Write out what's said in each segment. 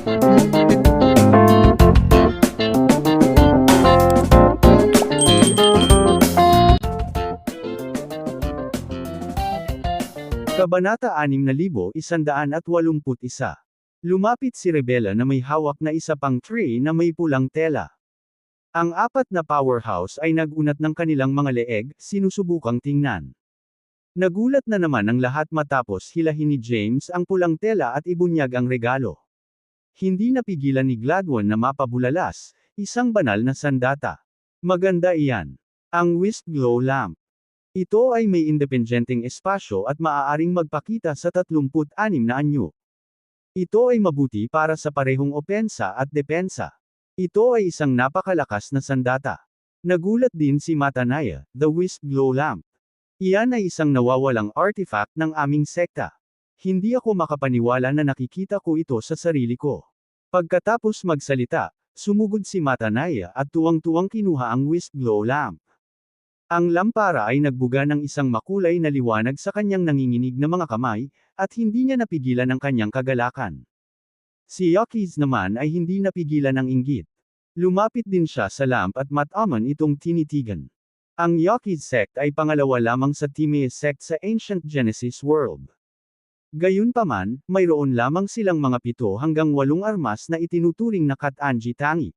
Kabanata 6181. Lumapit si Rebella na may hawak na isa pang tray na may pulang tela. Ang apat na powerhouse ay nagunat ng kanilang mga leeg, sinusubukang tingnan. Nagulat na naman ang lahat matapos hilahin ni James ang pulang tela at ibunyag ang regalo. Hindi napigilan ni Gladwin na mapabulalas, isang banal na sandata. Maganda iyan. Ang Wisp Glow Lamp. Ito ay may independenteng espasyo at maaaring magpakita sa 36 na anyo. Ito ay mabuti para sa parehong opensa at depensa. Ito ay isang napakalakas na sandata. Nagulat din si Matanaya, the Wisp Glow Lamp. Iyan ay isang nawawalang artifact ng aming sekta. Hindi ako makapaniwala na nakikita ko ito sa sarili ko. Pagkatapos magsalita, sumugod si Matanaya at tuwang-tuwang kinuha ang Wisp Glow Lamp. Ang lampara ay nagbuga ng isang makulay na liwanag sa kanyang nanginginig na mga kamay, at hindi niya napigilan ang kanyang kagalakan. Si Yakis naman ay hindi napigilan ang inggit. Lumapit din siya sa lamp at mataman itong tinitigan. Ang Yakis sect ay pangalawa lamang sa Timaeus sect sa Ancient Genesis world. Gayunpaman, mayroon lamang silang mga 7 hanggang 8 armas na itinuturing na Katanji Tangi.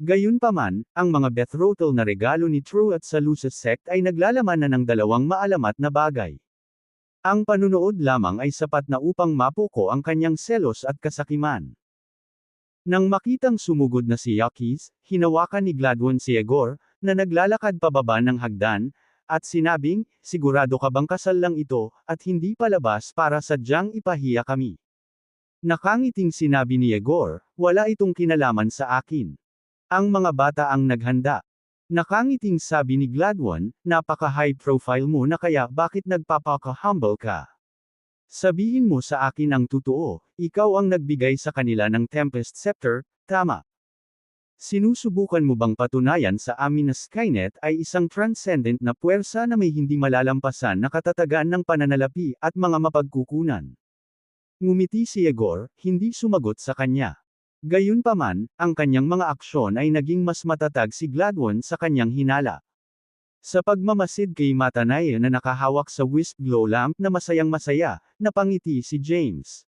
Gayunpaman, ang mga betrothal na regalo ni True at sa Lucis sect ay naglalaman na ng 2 maalamat na bagay. Ang panunood lamang ay sapat na upang mapuko ang kanyang selos at kasakiman. Nang makitang sumugod na si Yakis, hinawakan ni Gladwin si Egor, na naglalakad pababa ng hagdan, at sinabing, sigurado ka bang kasal lang ito, at hindi palabas para sadyang ipahiya kami. Nakangiting sinabi ni Egor, wala itong kinalaman sa akin. Ang mga bata ang naghanda. Nakangiting sabi ni Gladwin, napaka-high profile mo na kaya bakit nagpapaka-humble ka? Sabihin mo sa akin ang totoo, ikaw ang nagbigay sa kanila ng Tempest Scepter, tama? Sinusubukan mo bang patunayan sa amin na Skynet ay isang transcendent na puwersa na may hindi malalampasan na katatagan ng pananalapi at mga mapagkukunan? Ngumiti si Egor, hindi sumagot sa kanya. Gayunpaman, ang kanyang mga aksyon ay naging mas matatag si Gladwin sa kanyang hinala. Sa pagmamasid kay Matanaya na nakahawak sa Wisp Glow Lamp na masayang-masaya, napangiti si James.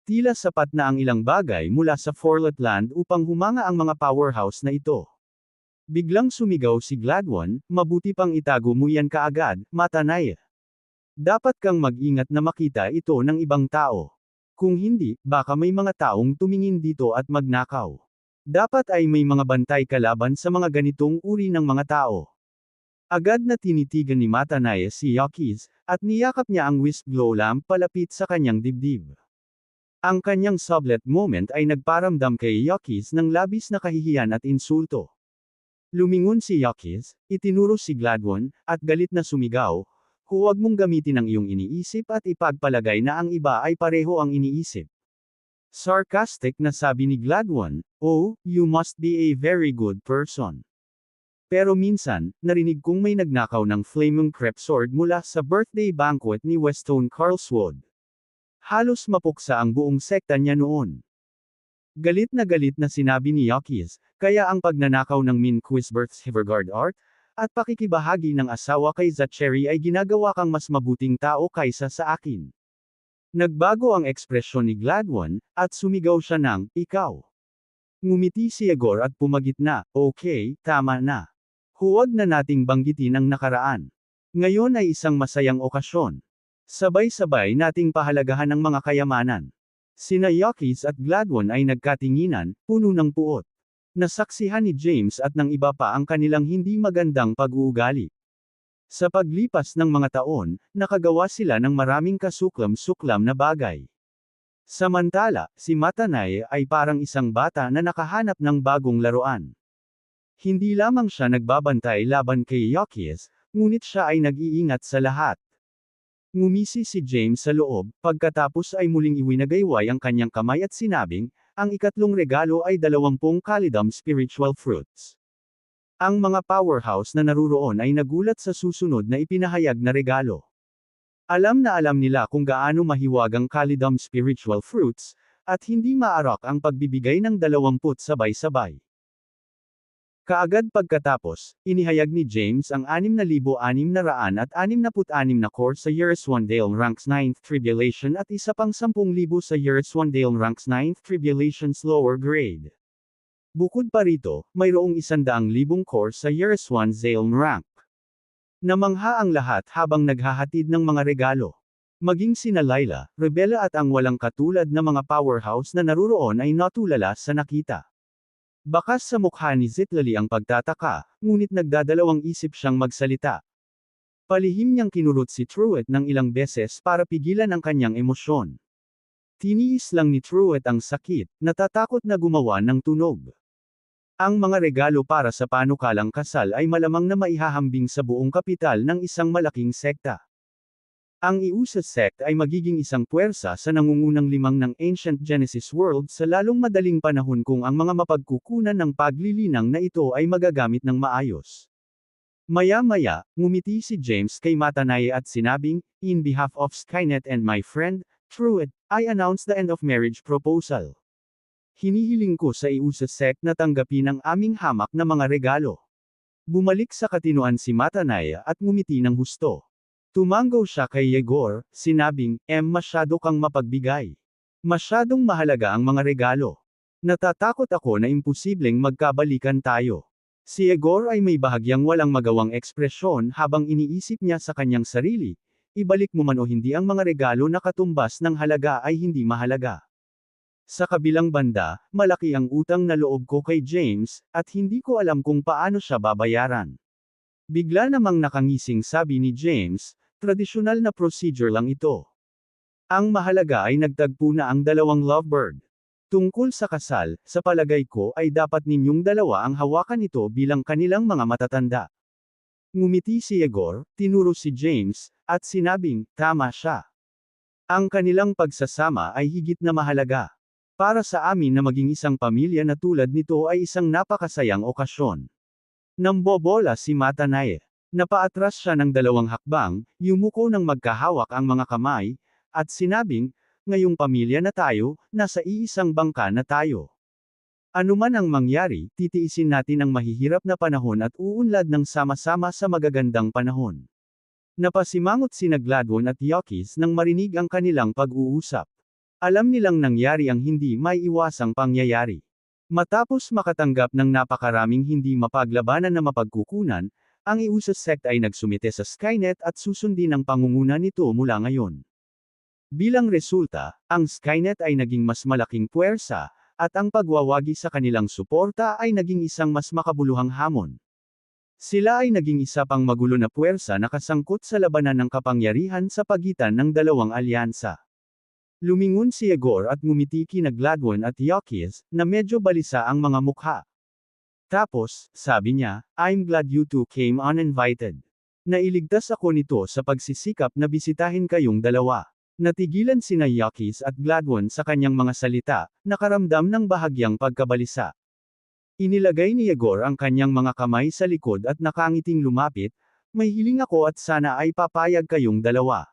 Tila sapat na ang ilang bagay mula sa Forlet Land upang humanga ang mga powerhouse na ito. Biglang sumigaw si Gladwin, mabuti pang itago mo yan kaagad, Matanaya. Dapat kang mag-ingat na makita ito ng ibang tao. Kung hindi, baka may mga taong tumingin dito at magnakaw. Dapat ay may mga bantay kalaban sa mga ganitong uri ng mga tao. Agad na tinitigan ni Matanaya si Yakis, at niyakap niya ang Wisp Glow Lamp palapit sa kanyang dibdib. Ang kanyang sublet moment ay nagparamdam kay Yakis ng labis na kahihiyan at insulto. Lumingon si Yakis, itinuro si Gladwin, at galit na sumigaw, huwag mong gamitin ang iyong iniisip at ipagpalagay na ang iba ay pareho ang iniisip. Sarcastic na sabi ni Gladwin, oh, you must be a very good person. Pero minsan, narinig kong may nagnakaw ng flaming crepe sword mula sa birthday banquet ni Weston Carlswood. Halos mapuksa ang buong sekta niya noon. Galit na sinabi ni Yakis, kaya ang pagnanakaw ng Min Quisberth's Hevergard art, at pakikibahagi ng asawa kay Zachary ay ginagawa kang mas mabuting tao kaysa sa akin. Nagbago ang ekspresyon ni Gladwin, at sumigaw siya ng, ikaw. Ngumiti si Egor at pumagit na, okay, tama na. Huwag na nating banggitin ang nakaraan. Ngayon ay isang masayang okasyon. Sabay-sabay nating pahalagahan ang mga kayamanan. Sina Yakis at Gladwin ay nagkatinginan, puno ng puot. Nasaksihan ni James at ng iba pa ang kanilang hindi magandang pag-uugali. Sa paglipas ng mga taon, nakagawa sila ng maraming kasuklam-suklam na bagay. Samantala, si Matanaya ay parang isang bata na nakahanap ng bagong laruan. Hindi lamang siya nagbabantay laban kay Yakis, ngunit siya ay nag-iingat sa lahat. Ngumisi si James sa loob, pagkatapos ay muling iwinagayway ang kanyang kamay at sinabing, ang ikatlong regalo ay 20 Calidum spiritual fruits. Ang mga powerhouse na naruroon ay nagulat sa susunod na ipinahayag na regalo. Alam na alam nila kung gaano mahiwagang Calidum spiritual fruits, At hindi maarak ang pagbibigay ng 20 sabay-sabay. Kaagad pagkatapos, inihayag ni James ang 6,666 na core sa Yerswandale Ranks 9th Tribulation at isa pang 10,000 sa Yerswandale Ranks 9th Tribulation's lower grade. Bukod pa rito, mayroong 100,000 core sa Yerswandale rank. Namangha ang lahat habang naghahatid ng mga regalo. Maging sina Layla, Rebella at ang walang katulad na mga powerhouse na naruroon ay natulala sa nakita. Bakas sa mukha ni Zitlali ang pagtataka, ngunit nagdadalawang isip siyang magsalita. Palihim niyang kinurot si Truett ng ilang beses para pigilan ang kanyang emosyon. Tiniis lang ni Truett ang sakit, natatakot na gumawa ng tunog. Ang mga regalo para sa panukalang kasal ay malamang na maihahambing sa buong kapital ng isang malaking sekta. Ang Iusa sect ay magiging isang puwersa sa nangungunang 5 ng Ancient Genesis World sa lalong madaling panahon kung ang mga mapagkukunan ng paglilinang na ito ay magagamit ng maayos. Maya-maya, ngumiti si James kay Matanaye at sinabing, "In behalf of Skynet and my friend, Truett, I announce the end of marriage proposal. Hinihiling ko sa Iusa sect na tanggapin ang aming hamak na mga regalo." Bumalik sa katinoan si Matanaye at ngumiti ng husto. Tumango siya kay Yegor, sinabing, masyado kang mapagbigay. Masyadong mahalaga ang mga regalo. Natatakot ako na imposibleng magkabalikan tayo. Si Yegor ay may bahagyang walang magawang ekspresyon habang iniisip niya sa kanyang sarili, ibalik mo man o hindi ang mga regalo na katumbas ng halaga ay hindi mahalaga. Sa kabilang banda, malaki ang utang na loob ko kay James, at hindi ko alam kung paano siya babayaran. Bigla namang nakangising sabi ni James, "Tradisyonal na procedure lang ito. Ang mahalaga ay nagtagpo na ang dalawang lovebird. Tungkol sa kasal, sa palagay ko ay dapat ninyong dalawa ang hawakan ito bilang kanilang mga matatanda." Ngumiti si Yegor, tinuro si James, at sinabing, tama siya. Ang kanilang pagsasama ay higit na mahalaga. Para sa amin na maging isang pamilya na tulad nito ay isang napakasayang okasyon. Nambobola si Matanaye. Napaatras siya ng 2 hakbang, yumuko ng magkahawak ang mga kamay, at sinabing, "Ngayong pamilya na tayo, nasa iisang bangka na tayo. Ano man ang mangyari, titiisin natin ang mahihirap na panahon at uunlad ng sama-sama sa magagandang panahon." Napasimangot sina Gladwin at Yokis nang marinig ang kanilang pag-uusap. Alam nilang nangyari ang hindi maiiwasang pangyayari. Matapos makatanggap ng napakaraming hindi mapaglabanan na mapagkukunan, ang Iusa sect ay nagsumite sa Skynet at susundin ang pangunguna nito mula ngayon. Bilang resulta, ang Skynet ay naging mas malaking puwersa, at ang pagwawagi sa kanilang suporta ay naging isang mas makabuluhang hamon. Sila ay naging isa pang magulo na puwersa na kasangkot sa labanan ng kapangyarihan sa pagitan ng dalawang alyansa. Lumingon si Yegor at ngumiti kina Gladwin at Yokis, na medyo balisa ang mga mukha. Tapos, sabi niya, "I'm glad you two came uninvited. Nailigtas ako nito sa pagsisikap na bisitahin kayong dalawa." Natigilan sina Yokis at Gladwin sa kanyang mga salita, nakaramdam ng bahagyang pagkabalisa. Inilagay ni Yegor ang kanyang mga kamay sa likod at nakangiting lumapit, "May hiling ako at sana ay papayag kayong dalawa."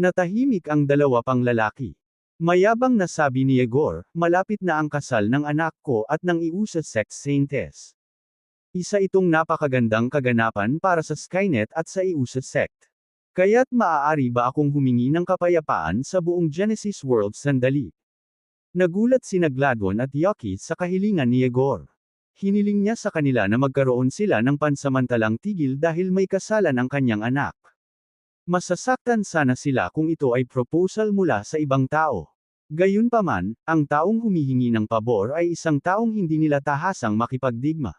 Natahimik ang dalawa pang lalaki. Mayabang na sabi ni Yegor, "Malapit na ang kasal ng anak ko at ng Iusa sect saintes. Isa itong napakagandang kaganapan para sa Skynet at sa Iusa sect. Kaya't maaari ba akong humingi ng kapayapaan sa buong Genesis World sandali?" Nagulat sina Gladwin at Yokis sa kahilingan ni Yegor. Hiniling niya sa kanila na magkaroon sila ng pansamantalang tigil dahil may kasalan ang kanyang anak. Masasaktan sana sila kung ito ay proposal mula sa ibang tao. Gayunpaman, ang taong humihingi ng pabor ay isang taong hindi nila tahasang makipagdigma.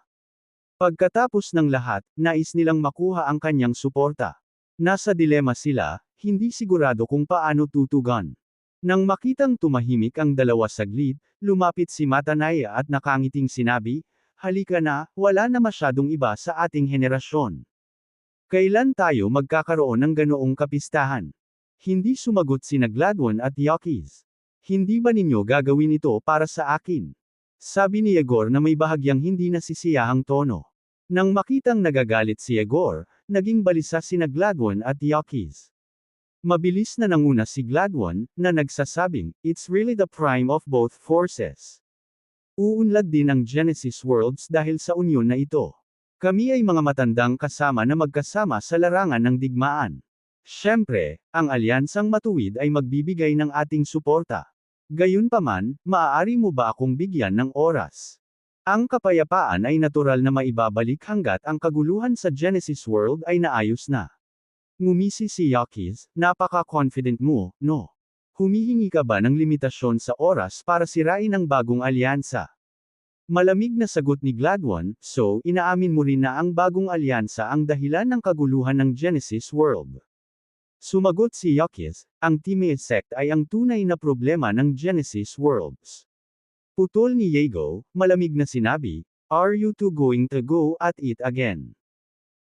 Pagkatapos ng lahat, nais nilang makuha ang kanyang suporta. Nasa dilema sila, hindi sigurado kung paano tutugon. Nang makitang tumahimik ang dalawa saglit, lumapit si Matanaye at nakangiting sinabi, "Halika na, wala na masyadong iba sa ating henerasyon. Kailan tayo magkakaroon ng ganoong kapistahan?" Hindi sumagot sina Gladwin at Yokis. "Hindi ba ninyo gagawin ito para sa akin?" Sabi ni Yegor na may bahagyang hindi nasisiyahang tono. Nang makitang nagagalit si Yegor, naging balisa sina Gladwin at Yokis. Mabilis na nanguna si Gladwin, na nagsasabing, "It's really the prime of both forces." Uunlad din ang Genesis Worlds dahil sa unyon na ito. Kami ay mga matandang kasama na magkasama sa larangan ng digmaan. Siyempre, ang alyansang matuwid ay magbibigay ng ating suporta. Gayunpaman, maaari mo ba akong bigyan ng oras? Ang kapayapaan ay natural na maibabalik hanggat ang kaguluhan sa Genesis World ay naayos na. Ngumisi si Yakis, "Napaka-confident mo, no? Humihingi ka ba ng limitasyon sa oras para sirain ang bagong alyansa?" Malamig na sagot ni Gladwin, "So, inaamin mo rin na ang bagong alyansa ang dahilan ng kaguluhan ng Genesis World." Sumagot si Yakis, "Ang Time sect ay ang tunay na problema ng Genesis Worlds." Putol ni Yago, malamig na sinabi, "Are you two going to go at it again?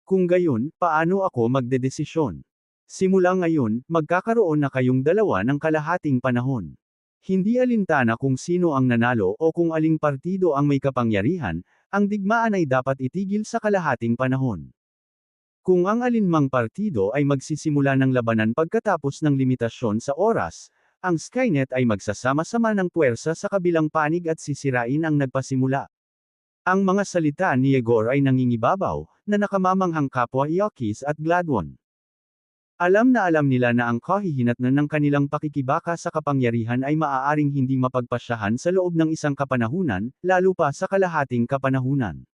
Kung gayon, paano ako magdedesisyon? Simula ngayon, magkakaroon na kayong dalawa ng kalahating panahon. Hindi alintana kung sino ang nanalo o kung aling partido ang may kapangyarihan, ang digmaan ay dapat itigil sa kalahating panahon. Kung ang alinmang partido ay magsisimula ng labanan pagkatapos ng limitasyon sa oras, ang Skynet ay magsasama-sama ng puwersa sa kabilang panig at sisirain ang nagpasimula." Ang mga salita ni Yegor ay nangingibabaw, na nakamamanghang kapwa Yakis at Gladwin. Alam na alam nila na ang kahihinatnan ng kanilang pakikibaka sa kapangyarihan ay maaaring hindi mapagpasyahan sa loob ng isang kapanahunan, lalo pa sa kalahating kapanahunan.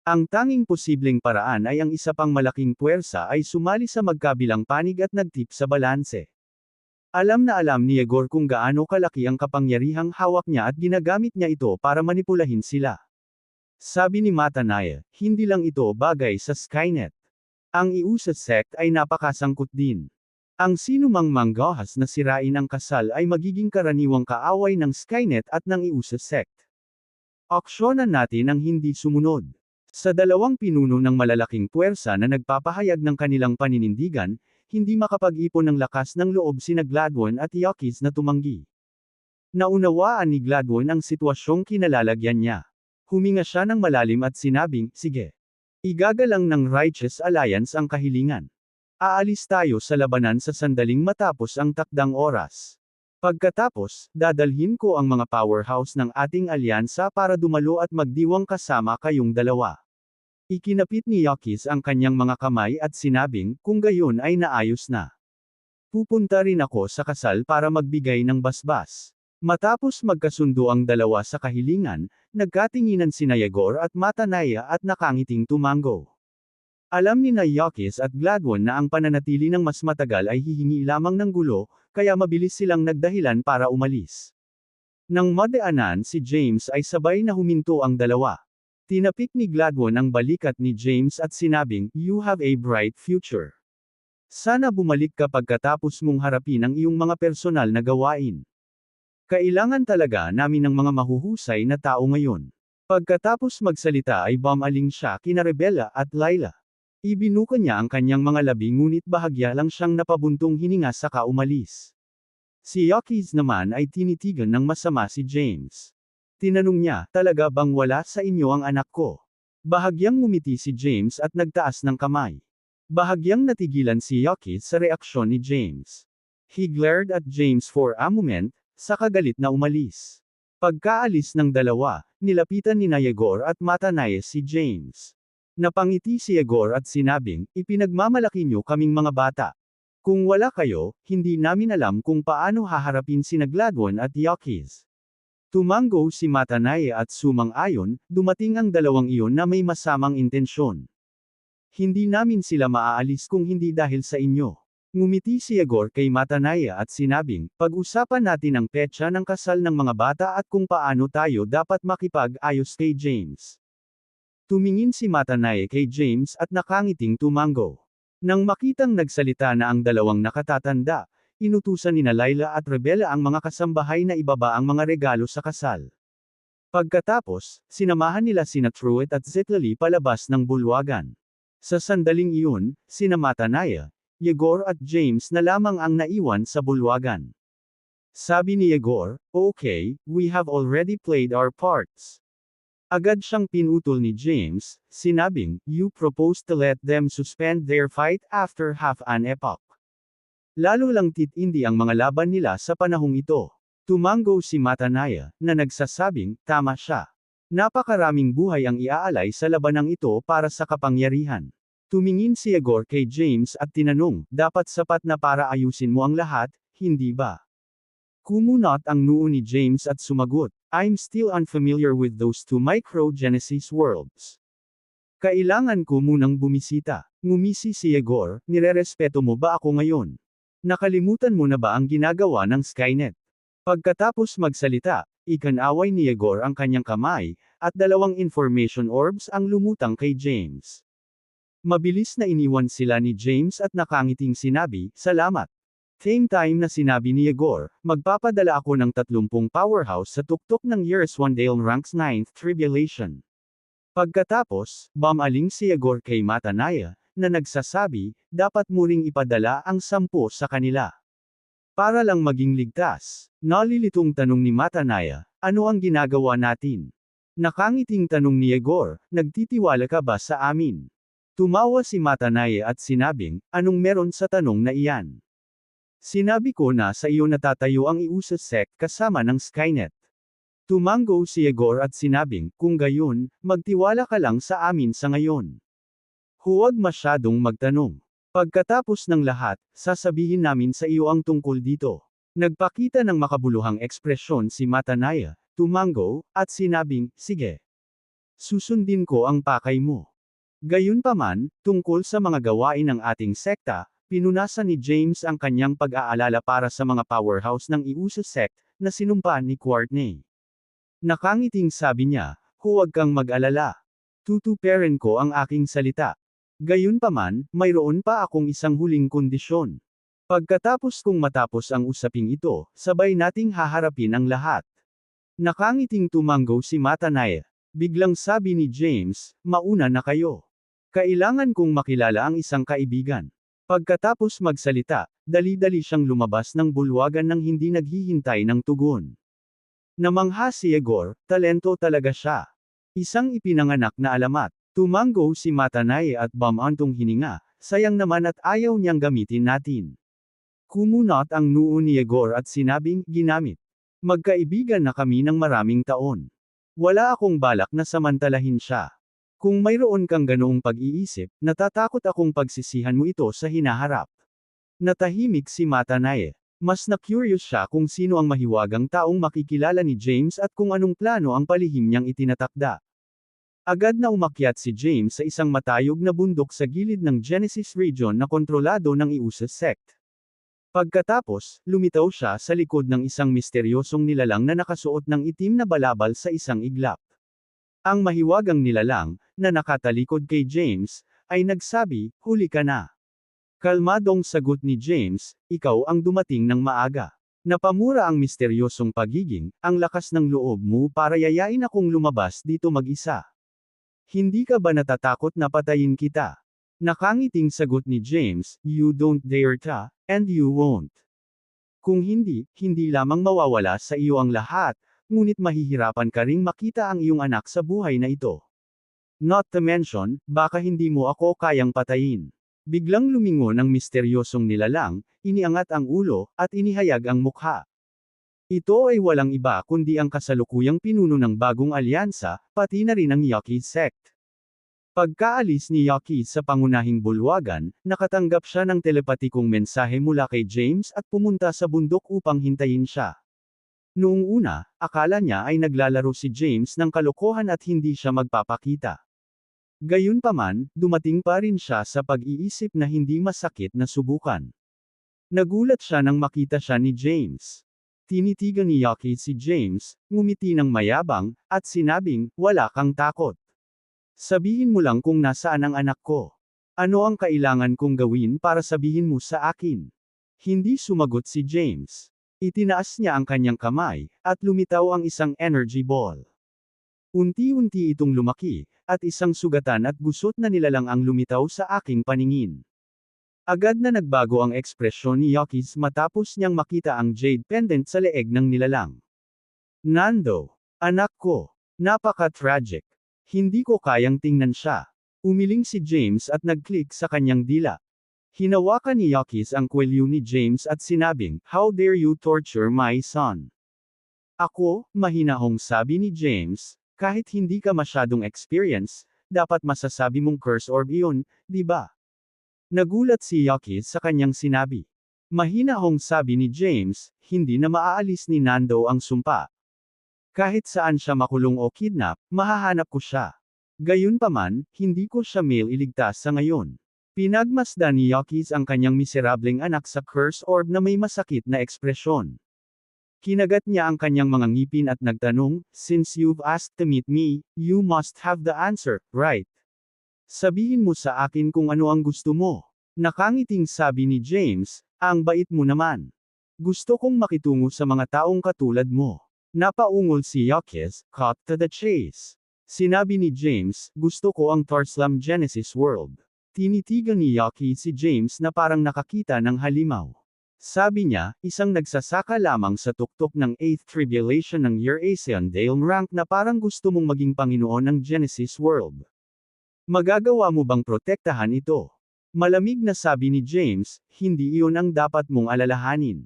Ang tanging posibleng paraan ay ang isa pang malaking puwersa ay sumali sa magkabilang panig at nagtip sa balanse. Alam na alam ni Yegor kung gaano kalaki ang kapangyarihang hawak niya at ginagamit niya ito para manipulahin sila. Sabi ni Matanaya, "Hindi lang ito bagay sa Skynet. Ang Iusa sect ay napakasangkot din. Ang sinumang manggahas na sirain ang kasal ay magiging karaniwang kaaway ng Skynet at ng Iusa sect. Aksyonan natin ang hindi sumunod." Sa dalawang pinuno ng malalaking puwersa na nagpapahayag ng kanilang paninindigan, hindi makapag-ipon ng lakas ng loob sina Gladwin at Yakis na tumanggi. Naunawaan ni Gladwin ang sitwasyong kinalalagyan niya. Huminga siya ng malalim at sinabing, "Sige. Igagalang ng Righteous Alliance ang kahilingan. Aalis tayo sa labanan sa sandaling matapos ang takdang oras. Pagkatapos, dadalhin ko ang mga powerhouse ng ating alyansa para dumalo at magdiwang kasama kayong dalawa." Ikinapit ni Yakis ang kanyang mga kamay at sinabing, "Kung gayon ay naayos na. Pupunta rin ako sa kasal para magbigay ng basbas." Matapos magkasundo ang dalawa sa kahilingan, nagkatinginan sina Yegor at Matanaya at nakangiting tumango. Alam ni Yakis at Gladwin na ang pananatili ng mas matagal ay hihingi lamang ng gulo, kaya mabilis silang nagdahilan para umalis. Nang madaanan si James ay sabay na huminto ang dalawa. Tinapik ni Gladwin ang balikat ni James at sinabing, "You have a bright future. Sana bumalik ka pagkatapos mong harapin ang iyong mga personal na gawain. Kailangan talaga namin ng mga mahuhusay na tao ngayon." Pagkatapos magsalita ay bumaling siya kina Rebella at Layla. Ibinuka niya ang kanyang mga labi ngunit bahagya lang siyang napabuntong hininga saka umalis. Si Yakis naman ay tinitigan ng masama si James. Tinanong niya, "Talaga bang wala sa inyo ang anak ko?" Bahagyang ngumiti si James at nagtaas ng kamay. Bahagyang natigilan si Yakis sa reaksyon ni James. He glared at James for a moment, saka galit na umalis. Pagkaalis ng dalawa, nilapitan ni Yegor at Matanaya si James. Napangiti si Yegor at sinabing, "Ipinagmamalaki niyo kaming mga bata. Kung wala kayo, hindi namin alam kung paano haharapin sina Gladwin at Yakis." Tumango si Matanaya at sumang-ayon, "Dumating ang dalawang iyon na may masamang intensyon. Hindi namin sila maaalis kung hindi dahil sa inyo." Ngumiti si Yegor kay Matanaya at sinabing, "Pag-usapan natin ang petsa ng kasal ng mga bata at kung paano tayo dapat makipag-ayos kay James." Tumingin si Matanaya kay James at nakangiting tumango. Nang makitang nagsalita na ang dalawang nakatatanda, inutusan nina Layla at Rebella ang mga kasambahay na ibaba ang mga regalo sa kasal. Pagkatapos, sinamahan nila sina Truett at Zetlali palabas ng bulwagan. Sa sandaling iyon, sina Matanaya, Yegor at James na lamang ang naiwan sa bulwagan. Sabi ni Yegor, "Okay, we have already played our parts." Agad siyang pinutol ni James, sinabing, "You propose to let them suspend their fight after half an epoch. Lalo lang titindi ang mga laban nila sa panahong ito. Tumango si Matanaya, na nagsasabing, tama siya. Napakaraming buhay ang iaalay sa labanang ito para sa kapangyarihan. Tumingin si Igor kay James at tinanong, dapat sapat na para ayusin mo ang lahat, hindi ba? Kumunot ang noo ni James at sumagot, I'm still unfamiliar with those two microgenesis worlds. Kailangan ko munang bumisita. Ngumisi si Igor, nirerespeto mo ba ako ngayon? Nakalimutan mo na ba ang ginagawa ng Skynet? Pagkatapos magsalita, ikanaway ni Igor ang kanyang kamay, at dalawang information orbs ang lumutang kay James. Mabilis na iniwan sila ni James at nakangiting sinabi, salamat. Same time na sinabi ni Igor, magpapadala ako ng 30 powerhouse sa tuktok ng Years One Dale Ranks 9th Tribulation. Pagkatapos, bumaling si Igor kay Matanaya, na nagsasabi, dapat mo ring ipadala ang 10 sa kanila. Para lang maging ligtas. Nalilitong tanong ni Matanaya, ano ang ginagawa natin? Nakangiting tanong ni Igor, nagtitiwala ka ba sa amin? Tumawa si Matanaya at sinabing, anong meron sa tanong na iyan? Sinabi ko na sa iyo natatayo ang iusa sect kasama ng Skynet. Tumango si Igor at sinabing, kung gayon, magtiwala ka lang sa amin sa ngayon. Huwag masyadong magtanong. Pagkatapos ng lahat, sasabihin namin sa iyo ang tungkol dito. Nagpakita ng makabuluhang ekspresyon si Matanaya, tumango, at sinabing, sige. Susundin ko ang pakay mo. Gayunpaman, tungkol sa mga gawain ng ating sekta, pinunasan ni James ang kanyang pag-aalala para sa mga powerhouse ng Iusa sect, na sinumpa ni Courtney. Nakangiting sabi niya, huwag kang mag-alala. Tutuperin ko ang aking salita. Gayunpaman, mayroon pa akong isang huling kondisyon. Pagkatapos kong matapos ang usaping ito, sabay nating haharapin ang lahat. Nakangiting tumango si Matanaya. Biglang sabi ni James, mauna na kayo. Kailangan kong makilala ang isang kaibigan. Pagkatapos magsalita, dali-dali siyang lumabas ng bulwagan nang hindi naghihintay ng tugon. Namangha si Igor, talento talaga siya. Isang ipinanganak na alamat. Tumango si Matanaya at bumantong hininga, sayang naman at ayaw niyang gamitin natin. Kumunot ang noo ni Igor at sinabing, ginamit. Magkaibigan na kami ng maraming taon. Wala akong balak na samantalahin siya. Kung mayroon kang ganoong pag-iisip, natatakot akong pagsisihan mo ito sa hinaharap. Natahimik si Matanaya. Mas na-curious siya kung sino ang mahiwagang taong makikilala ni James at kung anong plano ang palihim niyang itinatakda. Agad na umakyat si James sa isang matayog na bundok sa gilid ng Genesis region na kontrolado ng Iusa sect. Pagkatapos, lumitaw siya sa likod ng isang misteryosong nilalang na nakasuot ng itim na balabal sa isang iglap. Ang mahiwagang nilalang, na nakatalikod kay James, ay nagsabi, huli ka na. Kalmadong sagot ni James, ikaw ang dumating ng maaga. Napamura ang misteryosong pagiging, ang lakas ng loob mo para yayain akong lumabas dito mag-isa. Hindi ka ba natatakot na patayin kita? Nakangiting sagot ni James, you don't dare to, and you won't. Kung hindi, hindi lamang mawawala sa iyo ang lahat, ngunit mahihirapan ka ring makita ang iyong anak sa buhay na ito. Not to mention, baka hindi mo ako kayang patayin. Biglang lumingon ang misteryosong nilalang, iniangat ang ulo, at inihayag ang mukha. Ito ay walang iba kundi ang kasalukuyang pinuno ng bagong alyansa, pati na rin ang Yaqui sect. Pagkaalis ni Yaqui sa pangunahing bulwagan, nakatanggap siya ng telepatikong mensahe mula kay James at pumunta sa bundok upang hintayin siya. Noong una, akala niya ay naglalaro si James ng kalokohan at hindi siya magpapakita. Gayunpaman, dumating pa rin siya sa pag-iisip na hindi masakit na subukan. Nagulat siya nang makita siya ni James. Tinitigan ni Yaqui si James, ngumiti ng mayabang, at sinabing, wala kang takot. Sabihin mo lang kung nasaan ang anak ko. Ano ang kailangan kong gawin para sabihin mo sa akin? Hindi sumagot si James. Itinaas niya ang kanyang kamay, at lumitaw ang isang energy ball. Unti-unti itong lumaki, at isang sugatan at gusot na nilalang ang lumitaw sa aking paningin. Agad na nagbago ang ekspresyon ni Yaqui matapos niyang makita ang jade pendant sa leeg ng nilalang. Nando, anak ko, napaka-tragic. Hindi ko kayang tingnan siya. Umiling si James at nag-click sa kanyang dila. Hinawakan ni Yakis ang kwelyo ni James at sinabing, "How dare you torture my son?" "Ako," mahinahong sabi ni James, "kahit hindi ka masyadong experience, dapat masasabi mong curse orb iyon, di ba?" Nagulat si Yakis sa kanyang sinabi. Mahinahong sabi ni James, hindi na maaalis ni Nando ang sumpa. Kahit saan siya makulong o kidnap, mahahanap ko siya. Gayunpaman, hindi ko siya iligtas sa ngayon. Pinagmasdan ni Yakis ang kanyang miserableng anak sa curse orb na may masakit na ekspresyon. Kinagat niya ang kanyang mga ngipin at nagtanong, "Since you've asked to meet me, you must have the answer, right? Sabihin mo sa akin kung ano ang gusto mo." Nakangiting sabi ni James, "Ang bait mo naman. Gusto kong makitungo sa mga taong katulad mo." Napaungol si Yakis, cut to the chase. Sinabi ni James, "Gusto ko ang Tarslam Genesis World." Tinitigan ni Yakis si James na parang nakakita ng halimaw. Sabi niya, isang nagsasaka lamang sa tuktok ng 8th Tribulation ng Year Asian Dale rank na parang gusto mong maging Panginoon ng Genesis World. Magagawa mo bang protektahan ito? Malamig na sabi ni James, "Hindi iyon ang dapat mong alalahanin.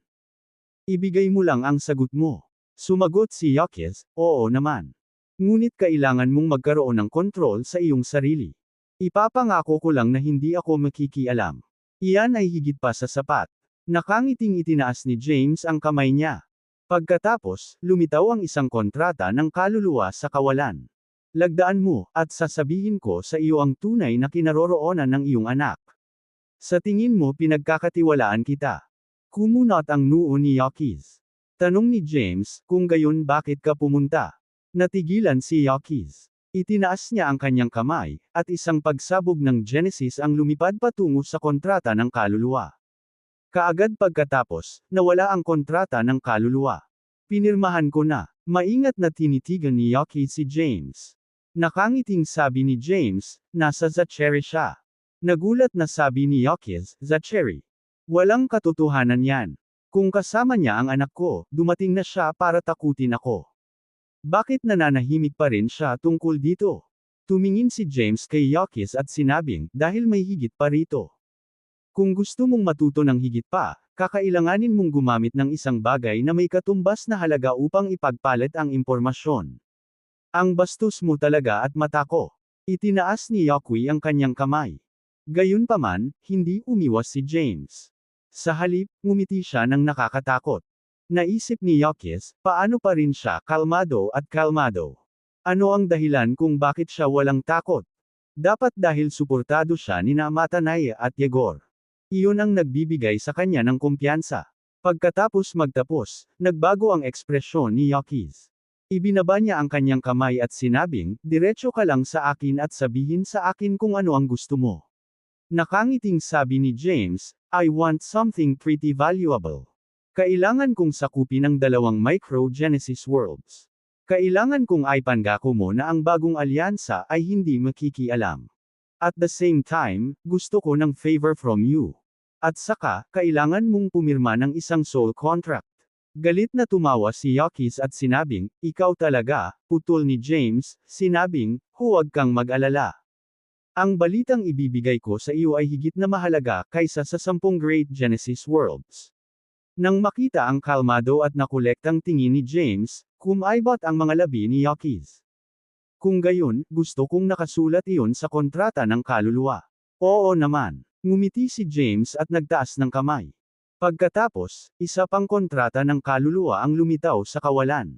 Ibigay mo lang ang sagot mo." Sumagot si Yakis, "Oo naman. Ngunit kailangan mong magkaroon ng kontrol sa iyong sarili. Ipapangako ko lang na hindi ako makikialam." Iyan ay higit pa sa sapat. Nakangiting itinaas ni James ang kamay niya. Pagkatapos, lumitaw ang isang kontrata ng kaluluwa sa kawalan. "Lagdaan mo, at sasabihin ko sa iyo ang tunay na kinaroroonan ng iyong anak. Sa tingin mo pinagkakatiwalaan kita?" Kumunot ang noo ni Yakis. Tanong ni James, "Kung gayon bakit ka pumunta?" Natigilan si Yakis. Itinaas niya ang kanyang kamay, at isang pagsabog ng Genesis ang lumipad patungo sa kontrata ng kaluluwa. Kaagad pagkatapos, nawala ang kontrata ng kaluluwa. "Pinirmahan ko na." Maingat na tinitigan ni Yakis si James. Nakangiting sabi ni James, "Nasa Zacherry siya." Nagulat na sabi ni Yakis, "Zacherry? Walang katotohanan yan. Kung kasama niya ang anak ko, dumating na siya para takutin ako. Bakit nananahimik pa rin siya tungkol dito?" Tumingin si James kay Yakis at sinabing, "Dahil may higit pa rito. Kung gusto mong matuto ng higit pa, kakailanganin mong gumamit ng isang bagay na may katumbas na halaga upang ipagpalit ang impormasyon. Ang bastos mo talaga at matako." Itinaas ni Yakui ang kanyang kamay. Gayunpaman, hindi umiwas si James. Sa halip, ngumiti siya ng nakakatakot. Naisip ni Yakis, paano pa rin siya kalmado at kalmado? Ano ang dahilan kung bakit siya walang takot? Dapat dahil suportado siya ni Matanaya at Yegor. Iyon ang nagbibigay sa kanya ng kumpiyansa. Pagkatapos magtapos, nagbago ang ekspresyon ni Yakis. Ibinaba niya ang kanyang kamay at sinabing, "Diretso ka lang sa akin at sabihin sa akin kung ano ang gusto mo." Nakangiting sabi ni James, "I want something pretty valuable. Kailangan kong sakupin ang 2 micro-Genesis worlds. Kailangan kong ipangako mo na ang bagong alyansa ay hindi makikialam. At the same time, gusto ko ng favor from you. At saka, kailangan mong pumirma ng isang soul contract." Galit na tumawa si Yakis at sinabing, "Ikaw talaga," putol ni James, sinabing, "Huwag kang mag-alala. Ang balitang ibibigay ko sa iyo ay higit na mahalaga kaysa sa 10 Great Genesis Worlds." Nang makita ang kalmado at nakolektang tingin ni James, kumaibot ang mga labi ni Yakis. "Kung gayon, gusto kong nakasulat iyon sa kontrata ng kaluluwa." "Oo naman." Ngumiti si James at nagtaas ng kamay. Pagkatapos, isa pang kontrata ng kaluluwa ang lumitaw sa kawalan.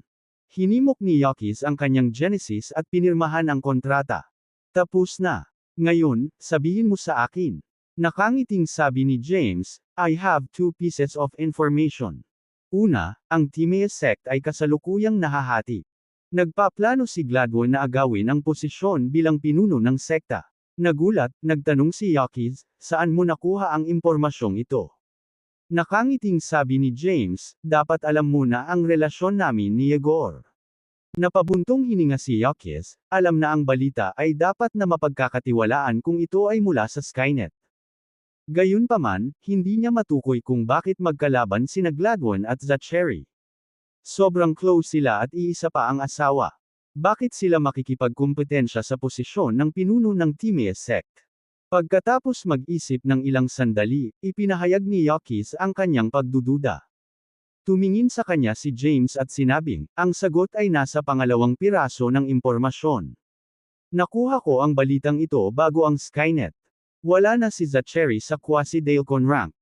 Hinimok ni Yakis ang kanyang Genesis at pinirmahan ang kontrata. "Tapos na. Ngayon, sabihin mo sa akin." Nakangiting sabi ni James, "I have 2 pieces of information. Una, ang Timaeus sect ay kasalukuyang nahahati. Nagpaplano si Gladwin na agawin ang posisyon bilang pinuno ng sekta." Nagulat, nagtanong si Yakis, "Saan mo nakuha ang impormasyong ito?" Nakangiting sabi ni James, "Dapat alam mo na ang relasyon namin ni Yegor." Napabuntong hininga si Yakis, alam na ang balita ay dapat na mapagkakatiwalaan kung ito ay mula sa Skynet. Gayunpaman, hindi niya matukoy kung bakit magkalaban sina Gladwin at Zacherry. Sobrang close sila at iisa pa ang asawa. Bakit sila makikipagkumpetensya sa posisyon ng pinuno ng Timaeus sect? Pagkatapos mag-isip ng ilang sandali, ipinahayag ni Yakis ang kanyang pagdududa. Tumingin sa kanya si James at sinabing, ang sagot ay nasa pangalawang piraso ng impormasyon. Nakuha ko ang balitang ito bago ang Skynet. Wala na si Zachary sa Quasi-Dalcon rank.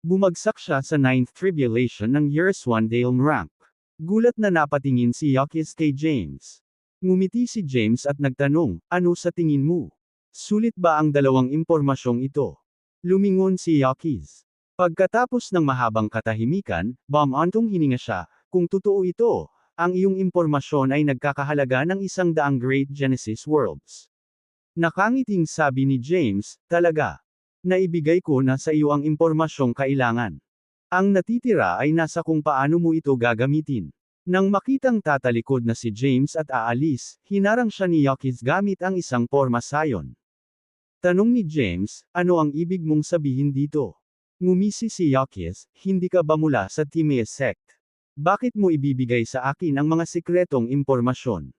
Bumagsak siya sa 9th tribulation ng Years 1 Dalem rank. Gulat na napatingin si Yakis kay James. Ngumiti si James at nagtanong, ano sa tingin mo? Sulit ba ang dalawang impormasyong ito? Lumingon si Yakis. Pagkatapos ng mahabang katahimikan, bumantong hininga siya, kung totoo ito, ang iyong impormasyon ay nagkakahalaga ng 100 Great Genesis Worlds. Nakangiting sabi ni James, talaga. Naibigay ko na sa iyo ang impormasyong kailangan. Ang natitira ay nasa kung paano mo ito gagamitin. Nang makitang tatalikod na si James at aalis, hinarang siya ni Yakis gamit ang isang porma sayon. Tanong ni James, ano ang ibig mong sabihin dito? Ngumisi si Yakis, hindi ka ba mula sa Timaeus sect? Bakit mo ibibigay sa akin ang mga sikretong impormasyon?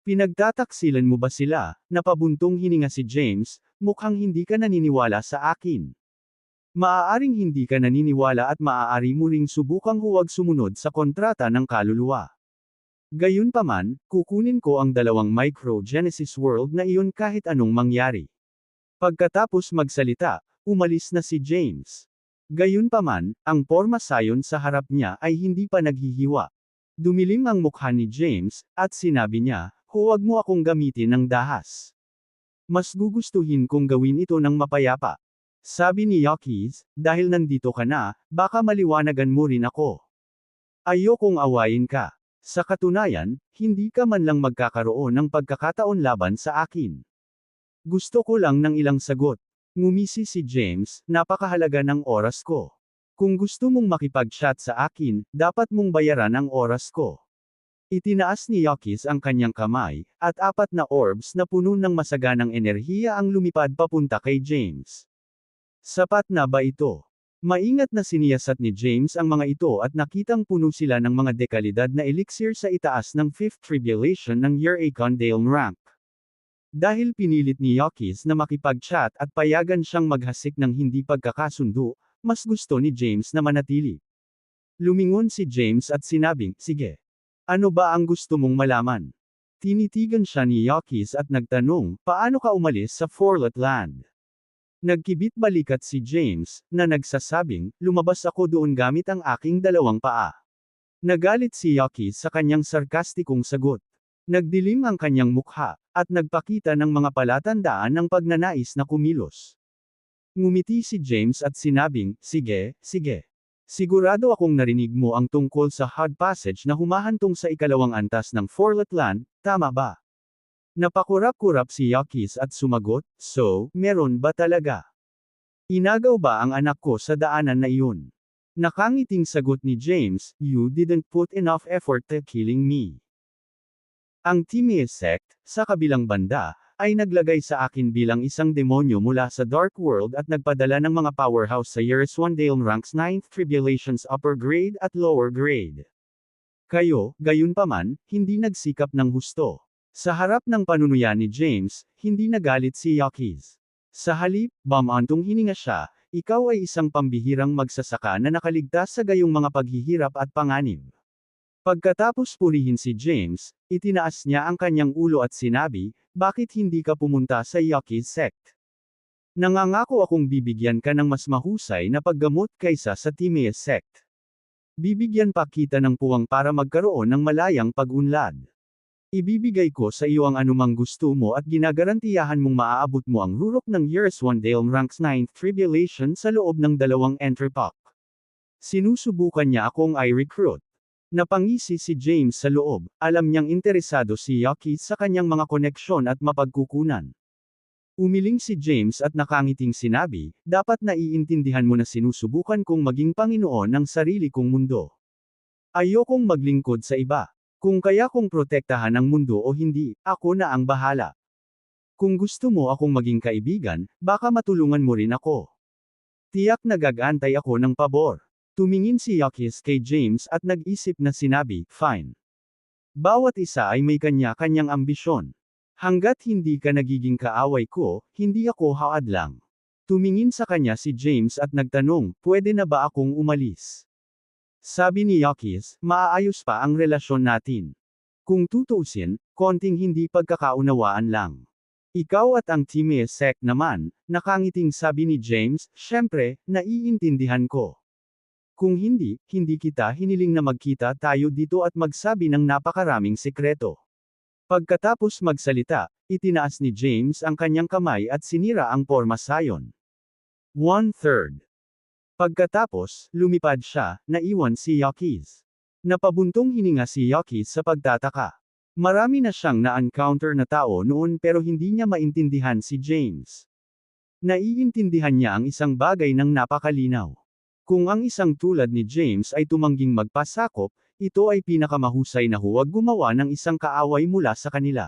Pinagtataksilan mo ba sila? Napabuntong hininga si James, mukhang hindi ka naniniwala sa akin. Maaaring hindi ka naniniwala at maaari mo ring subukang huwag sumunod sa kontrata ng kaluluwa. Gayunpaman, kukunin ko ang dalawang micro-Genesis world na iyon kahit anong mangyari. Pagkatapos magsalita, umalis na si James. Gayunpaman, ang porma sayon sa harap niya ay hindi pa naghihiwa. Dumilim ang mukha ni James, at sinabi niya, huwag mo akong gamitin ng dahas. Mas gugustuhin kong gawin ito ng mapayapa. Sabi ni Yakis, dahil nandito ka na, baka maliwanagan mo rin ako. Ayokong awayin ka. Sa katunayan, hindi ka man lang magkakaroon ng pagkakataon laban sa akin. Gusto ko lang ng ilang sagot. Ngumisi si James, napakahalaga ng oras ko. Kung gusto mong makipag-chat sa akin, dapat mong bayaran ang oras ko. Itinaas ni Yakis ang kanyang kamay, at 4 na orbs na puno ng masaganang enerhiya ang lumipad papunta kay James. Sapat na ba ito? Maingat na siniyasat ni James ang mga ito at nakitang puno sila ng mga dekalidad na elixir sa itaas ng 5th tribulation ng Year-Akon Dalem rank. Dahil pinilit ni Yakis na makipag-chat at payagan siyang maghasik ng hindi pagkakasundo, mas gusto ni James na manatili. Lumingon si James at sinabing, sige. Ano ba ang gusto mong malaman? Tinitigan siya ni Yakis at nagtanong, paano ka umalis sa Forlet Land? Nagkibit balikat si James, na nagsasabing, lumabas ako doon gamit ang aking dalawang paa. Nagalit si Yakis sa kanyang sarkastikong sagot. Nagdilim ang kanyang mukha, at nagpakita ng mga palatandaan ng pagnanais na kumilos. Ngumiti si James at sinabing, sige, sige. Sigurado akong narinig mo ang tungkol sa Hod Passage na humahantong sa ikalawang antas ng Forlet Land, tama ba? Napakurap-kurap si Yakis at sumagot, so, meron ba talaga? Inagaw ba ang anak ko sa daanan na iyon? Nakangiting sagot ni James, you didn't put enough effort to killing me. Ang Timaeus sect, sa kabilang banda, ay naglagay sa akin bilang isang demonyo mula sa Dark World at nagpadala ng mga powerhouse sa Years 1 Dalem ranks 9th tribulations upper grade at lower grade. Kayo, gayunpaman, hindi nagsikap ng husto. Sa harap ng panunuya ni James, hindi nagalit si Yakis. Sa halip, bumantong hininga siya, ikaw ay isang pambihirang magsasaka na nakaligtas sa gayong mga paghihirap at panganib. Pagkatapos purihin si James, itinaas niya ang kanyang ulo at sinabi, bakit hindi ka pumunta sa Yakis sect? Nangangako akong bibigyan ka ng mas mahusay na paggamot kaysa sa Timaeus sect. Bibigyan pa kita ng puwang para magkaroon ng malayang pag-unlad. Ibibigay ko sa iyo ang anumang gusto mo at ginagarantiyahan mong maaabot mo ang rurok ng Years 1 Dalem ranks 9th tribulation sa loob ng 2 entry pack. Sinusubukan niya akong i-recruit. Napangisi si James sa loob, alam niyang interesado si Yakis sa kanyang mga koneksyon at mapagkukunan. Umiling si James at nakangiting sinabi, dapat naiintindihan mo na sinusubukan kong maging Panginoon ng sarili kong mundo. Ayokong maglingkod sa iba. Kung kaya kong protektahan ang mundo o hindi, ako na ang bahala. Kung gusto mo akong maging kaibigan, baka matulungan mo rin ako. Tiyak na gagantay ako ng pabor. Tumingin si Yakis kay James at nag-isip na sinabi, fine. Bawat isa ay may kanya-kanyang ambisyon. Hanggat hindi ka nagiging kaaway ko, hindi ako haadlang. Tumingin sa kanya si James at nagtanong, pwede na ba akong umalis? Sabi ni Yakis, maaayos pa ang relasyon natin. Kung tutuusin, konting hindi pagkakaunawaan lang. Ikaw at ang Team Sek naman, nakangiting sabi ni James, syempre, naiintindihan ko. Kung hindi, hindi kita hiniling na magkita tayo dito at magsabi ng napakaraming sekreto. Pagkatapos magsalita, itinaas ni James ang kanyang kamay at sinira ang porma sayon. 1/3. Pagkatapos, lumipad siya, naiwan si Yakis. Napabuntong hininga si Yakis sa pagtataka. Marami na siyang na-encounter na tao noon pero hindi niya maintindihan si James. Naiintindihan niya ang isang bagay ng napakalinaw. Kung ang isang tulad ni James ay tumangging magpasakop, ito ay pinakamahusay na huwag gumawa ng isang kaaway mula sa kanila.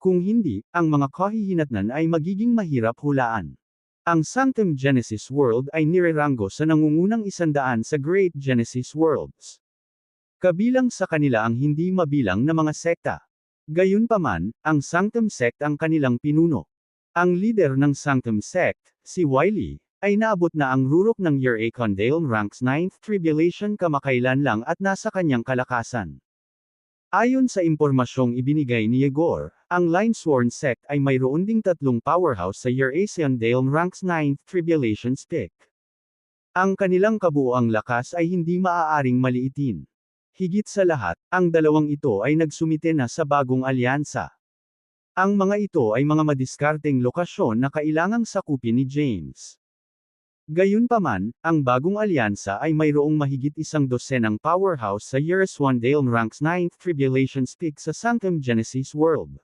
Kung hindi, ang mga kahihinatnan ay magiging mahirap hulaan. Ang Sanctum Genesis World ay nireranggo sa nangungunang 100 sa Great Genesis Worlds. Kabilang sa kanila ang hindi mabilang na mga sekta. Gayunpaman, ang Sanctum Sect ang kanilang pinuno. Ang leader ng Sanctum Sect, si Wiley, ay naabot na ang rurok ng Year A Condale Ranks 9th Tribulation kamakailan lang at nasa kanyang kalakasan. Ayon sa impormasyong ibinigay ni Yegor, ang Linesworn Sect ay mayroon ding tatlong powerhouse sa Year A Condale Ranks 9th Tribulation's Peak. Ang kanilang kabuoang lakas ay hindi maaaring maliitin. Higit sa lahat, ang dalawang ito ay nagsumite na sa bagong alyansa. Ang mga ito ay mga madiskarteng lokasyon na kailangang sakupin ni James. Gayunpaman, ang bagong alyansa ay mayroong mahigit 100 powerhouse sa Years 1 Dale Ranks 9th Tribulation's Peak sa Sanctum Genesis World.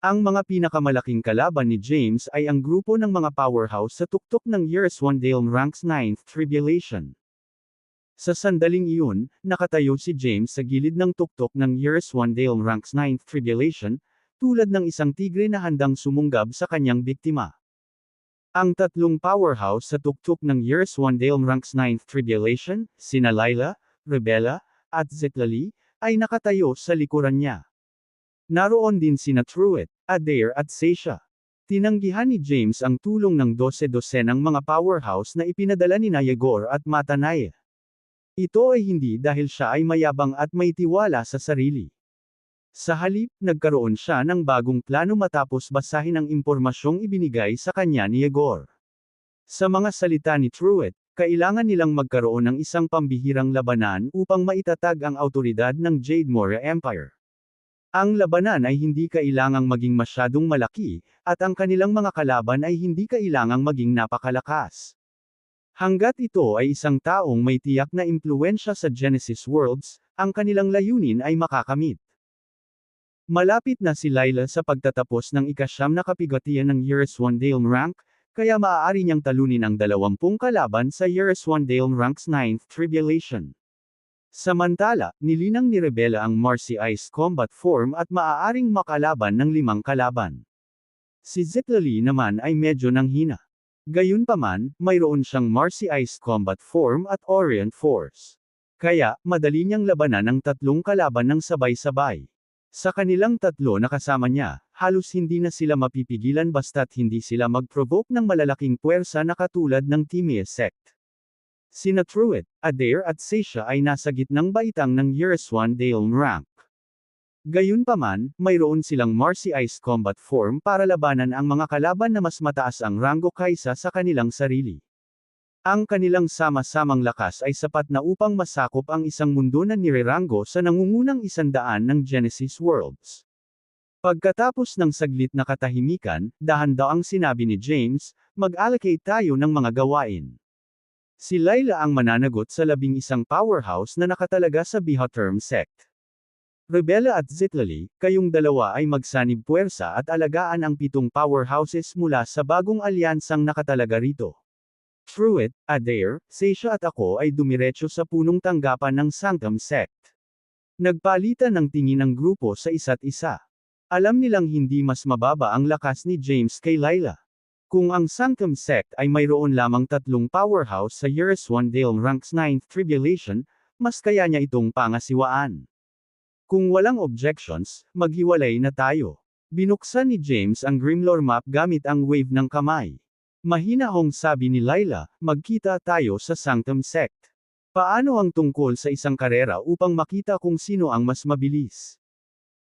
Ang mga pinakamalaking kalaban ni James ay ang grupo ng mga powerhouse sa tuktok ng Years 1 Dale Ranks 9th Tribulation. Sa sandaling iyon, nakatayo si James sa gilid ng tuktok ng Years 1 Dale Ranks 9th Tribulation, tulad ng isang tigre na handang sumunggab sa kanyang biktima. Ang tatlong powerhouse sa tuktok ng Years 1 Dale Ranks 9th Tribulation, sina Layla, Rebella, at Zitlali, ay nakatayo sa likuran niya. Naroon din sina Truett, Adair at Seisha. Tinanggihan ni James ang tulong ng 12 ng mga powerhouse na ipinadala ni Yegor at Matanay. Ito ay hindi dahil siya ay mayabang at may tiwala sa sarili. Sa halip, nagkaroon siya ng bagong plano matapos basahin ang impormasyong ibinigay sa kanya ni Yegor. Sa mga salita ni Truett, kailangan nilang magkaroon ng isang pambihirang labanan upang maitatag ang autoridad ng Jade Moria Empire. Ang labanan ay hindi kailangang maging masyadong malaki, at ang kanilang mga kalaban ay hindi kailangang maging napakalakas. Hanggat ito ay isang taong may tiyak na impluwensya sa Genesis Worlds, ang kanilang layunin ay makakamit. Malapit na si Layla sa pagtatapos ng ika-9 na kapigatian ng Years 1 Dale Rank, kaya maaari niyang talunin ang 20 kalaban sa Years 1 Dale Ranks 9th Tribulation. Samantala, nilinang ni Rebella ang Marcy Ice Combat Form at maaaring makalaban ng 5 kalaban. Si Zitlali naman ay medyo nanghina. Gayunpaman, mayroon siyang Marcy Ice Combat Form at Orient Force. Kaya, madali niyang labanan ang 3 kalaban ng sabay-sabay. Sa kanilang 3 na kasama niya, halos hindi na sila mapipigilan basta't hindi sila mag-provoke ng malalaking puwersa na katulad ng Team Sect. Sina Truett, Adair at Seisha ay nasa gitnang baitang ng Years 1 Dale Rank. Gayunpaman, mayroon silang Marcy Ice Combat Form para labanan ang mga kalaban na mas mataas ang ranggo kaysa sa kanilang sarili. Ang kanilang sama-samang lakas ay sapat na upang masakop ang isang mundo na nireranggo sa nangungunang 100 ng Genesis Worlds. Pagkatapos ng saglit na katahimikan, dahan-daang sinabi ni James, mag-allocate tayo ng mga gawain. Si Layla ang mananagot sa 11 powerhouse na nakatalaga sa Bihoterm Sect. Rebella at Zitlali, kayong dalawa ay magsanib puwersa at alagaan ang 7 powerhouses mula sa bagong alyansang nakatalaga rito. Truett, Adair, Seisha at ako ay dumiretso sa punong tanggapan ng Sanctum Sect. Nagpalitan ng tingin ang grupo sa isa't isa. Alam nilang hindi mas mababa ang lakas ni James kay Layla. Kung ang Sanctum Sect ay mayroon lamang 3 powerhouse sa Years 1 Dale Ranks 9th Tribulation, mas kaya niya itong pangasiwaan. Kung walang objections, maghiwalay na tayo. Binuksan ni James ang Grimlore map gamit ang wave ng kamay. Mahinahong sabi ni Layla, magkita tayo sa Sanctum Sect. Paano ang tungkol sa isang karera upang makita kung sino ang mas mabilis?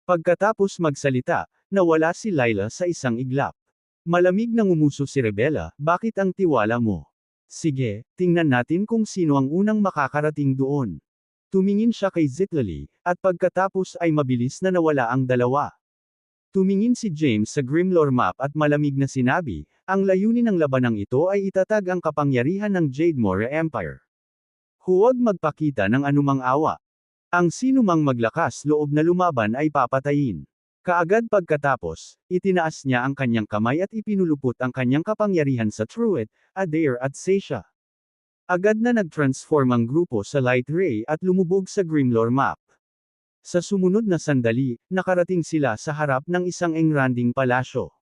Pagkatapos magsalita, nawala si Layla sa isang iglap. Malamig na ngumuso si Rebella, bakit ang tiwala mo? Sige, tingnan natin kung sino ang unang makakarating doon. Tumingin siya kay Zitlali, at pagkatapos ay mabilis na nawala ang dalawa. Tumingin si James sa Grimlore map at malamig na sinabi, ang layunin ng labanang ito ay itatag ang kapangyarihan ng Jademore Empire. Huwag magpakita ng anumang awa. Ang sinumang maglakas loob na lumaban ay papatayin. Kaagad pagkatapos, itinaas niya ang kanyang kamay at ipinulupot ang kanyang kapangyarihan sa Truett, Adair at Seisha. Agad na nag-transform ang grupo sa Light Ray at lumubog sa Grimlore map. Sa sumunod na sandali, nakarating sila sa harap ng isang engranding palasyo.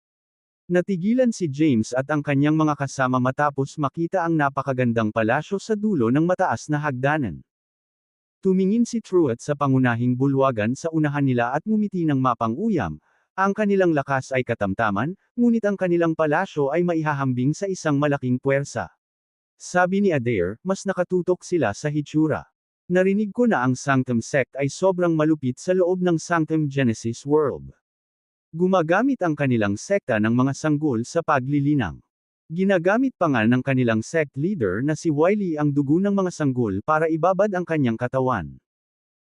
Natigilan si James at ang kanyang mga kasama matapos makita ang napakagandang palasyo sa dulo ng mataas na hagdanan. Tumingin si Truett sa pangunahing bulwagan sa unahan nila at ngumiti ng mapang-uyam. Ang kanilang lakas ay katamtaman, ngunit ang kanilang palasyo ay maihahambing sa isang malaking puwersa. Sabi ni Adair, mas nakatutok sila sa hitsura. Narinig ko na ang Sanctum Sect ay sobrang malupit sa loob ng Sanctum Genesis World. Gumagamit ang kanilang sekta ng mga sanggol sa paglilinang. Ginagamit pa nga ng kanilang sect leader na si Wiley ang dugo ng mga sanggol para ibabad ang kanyang katawan.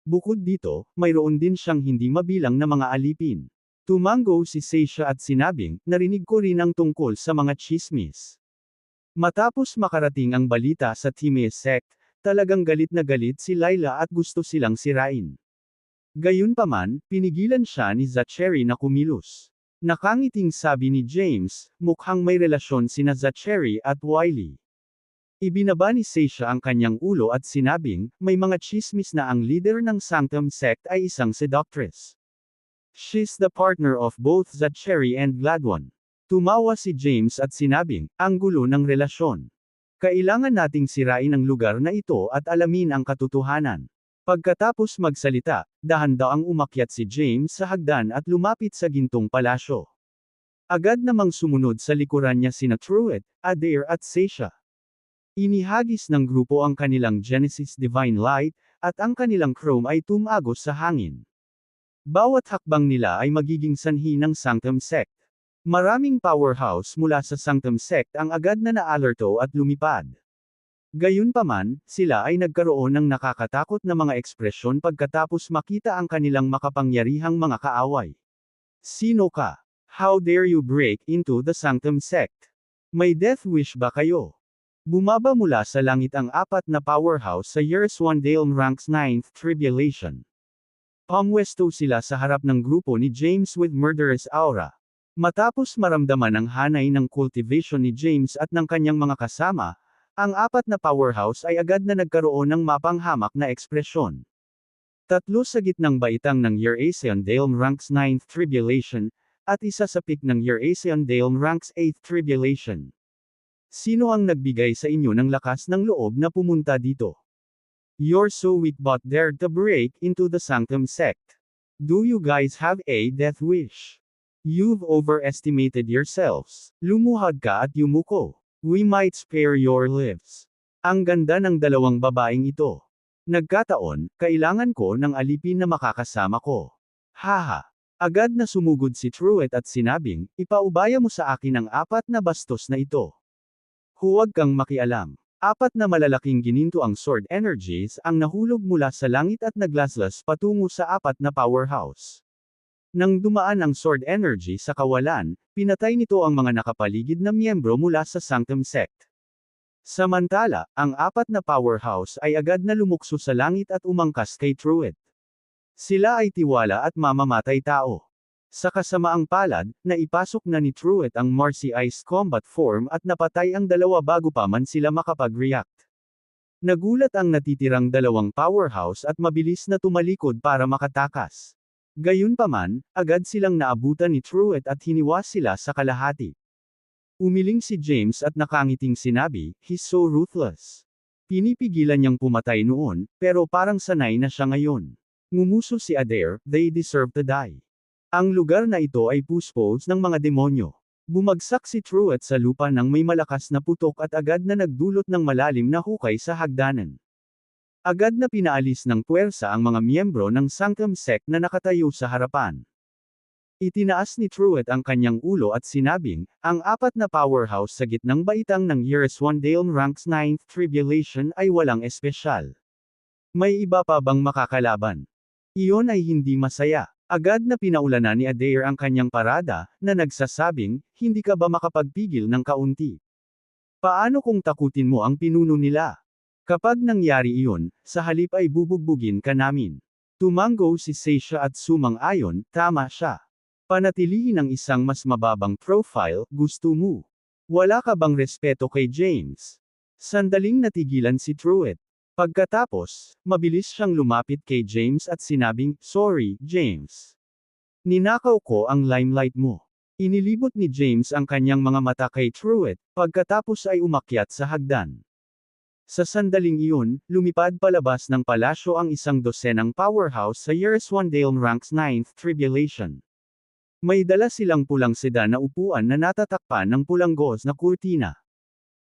Bukod dito, mayroon din siyang hindi mabilang na mga alipin. Tumango si Seisha at sinabing, narinig ko rin ang tungkol sa mga chismis. Matapos makarating ang balita sa Time Sect, talagang galit na galit si Layla at gusto silang sirain. Gayunpaman, pinigilan siya ni Zachary na kumilos. Nakangiting sabi ni James, mukhang may relasyon sina Zachary at Wiley. Ibinaba ni Seisha ang kanyang ulo at sinabing, may mga chismis na ang leader ng Sanctum Sect ay isang seductress. She's the partner of both Zachary and Gladwin. Tumawa si James at sinabing, ang gulo ng relasyon. Kailangan nating sirain ang lugar na ito at alamin ang katotohanan. Pagkatapos magsalita, dahan-daang umakyat si James sa hagdan at lumapit sa gintong palasyo. Agad namang sumunod sa likuran niya sina Truett, Adair at Seisha. Inihagis ng grupo ang kanilang Genesis Divine Light, at ang kanilang chrome ay tumagos sa hangin. Bawat hakbang nila ay magiging sanhi ng Sanctum Sect. Maraming powerhouse mula sa Sanctum Sect ang agad na naalerto at lumipad. Gayunpaman, sila ay nagkaroon ng nakakatakot na mga ekspresyon pagkatapos makita ang kanilang makapangyarihang mga kaaway. Sino ka? How dare you break into the Sanctum Sect? May death wish ba kayo? Bumaba mula sa langit ang apat na powerhouse sa Years 1 Dale Ranks 9th Tribulation. Pamwesto sila sa harap ng grupo ni James with murderous aura. Matapos maramdaman ang hanay ng cultivation ni James at ng kanyang mga kasama, ang apat na powerhouse ay agad na nagkaroon ng mapanghamak na ekspresyon. Tatlo sa gitnang baitang ng Eurasian Dale Ranks 9th Tribulation, at isa sa peak ng Eurasian Dale Ranks 8th Tribulation. Sino ang nagbigay sa inyo ng lakas ng loob na pumunta dito? You're so weak but dared to break into the Sanctum Sect. Do you guys have a death wish? You've overestimated yourselves. Lumuhad ka at yumuko. We might spare your lives. Ang ganda ng dalawang babaeng ito. Nagkataon, kailangan ko ng alipin na makakasama ko. Haha. Agad na sumugod si Truett at sinabing, ipaubaya mo sa akin ang apat na bastos na ito. Huwag kang makialam. Apat na malalaking gininto ang sword energies ang nahulog mula sa langit at naglaslas patungo sa apat na powerhouse. Nang dumaan ang sword energy sa kawalan, pinatay nito ang mga nakapaligid na miyembro mula sa Sanctum Sect. Samantala, ang apat na powerhouse ay agad na lumukso sa langit at umangkas kay Truett. Sila ay tiwala at mamamatay tao. Sa kasamaang palad, naipasok na ni Truett ang Marcy Ice combat form at napatay ang dalawa bago pa man sila makapag-react. Nagulat ang natitirang dalawang powerhouse at mabilis na tumalikod para makatakas. Gayunpaman, agad silang naabutan ni Truett at hiniwas sila sa kalahati. Umiling si James at nakangiting sinabi, he's so ruthless. Pinipigilan niyang pumatay noon, pero parang sanay na siya ngayon. Ngumuso si Adair, they deserve to die. Ang lugar na ito ay puspos ng mga demonyo. Bumagsak si Truett sa lupa nang may malakas na putok at agad na nagdulot ng malalim na hukay sa hagdanan. Agad na pinaalis ng puwersa ang mga miyembro ng Sanctum Sect na nakatayo sa harapan. Itinaas ni Truett ang kanyang ulo at sinabing, ang apat na powerhouse sa gitnang baitang ng Years One Dale Ranks 9th Tribulation ay walang espesyal. May iba pa bang makakalaban? Iyon ay hindi masaya. Agad na pinaulanan ni Adair ang kanyang parada, na nagsasabing, hindi ka ba makapagpigil ng kaunti? Paano kung takutin mo ang pinuno nila? Kapag nangyari iyon, sa halip ay bubugbugin ka namin. Tumango si Seisha at sumang-ayon, tama siya. Panatilihin ang isang mas mababang profile, gusto mo. Wala ka bang respeto kay James? Sandaling natigilan si Truett. Pagkatapos, mabilis siyang lumapit kay James at sinabing, sorry, James. Ninakaw ko ang limelight mo. Inilibot ni James ang kanyang mga mata kay Truett, pagkatapos ay umakyat sa hagdan. Sa sandaling iyon, lumipad palabas ng palasyo ang isang dosenang powerhouse sa Years One Dale Ranks 9th Tribulation. May dala silang pulang sedan na upuan na natatakpan ng pulang gauze na kurtina.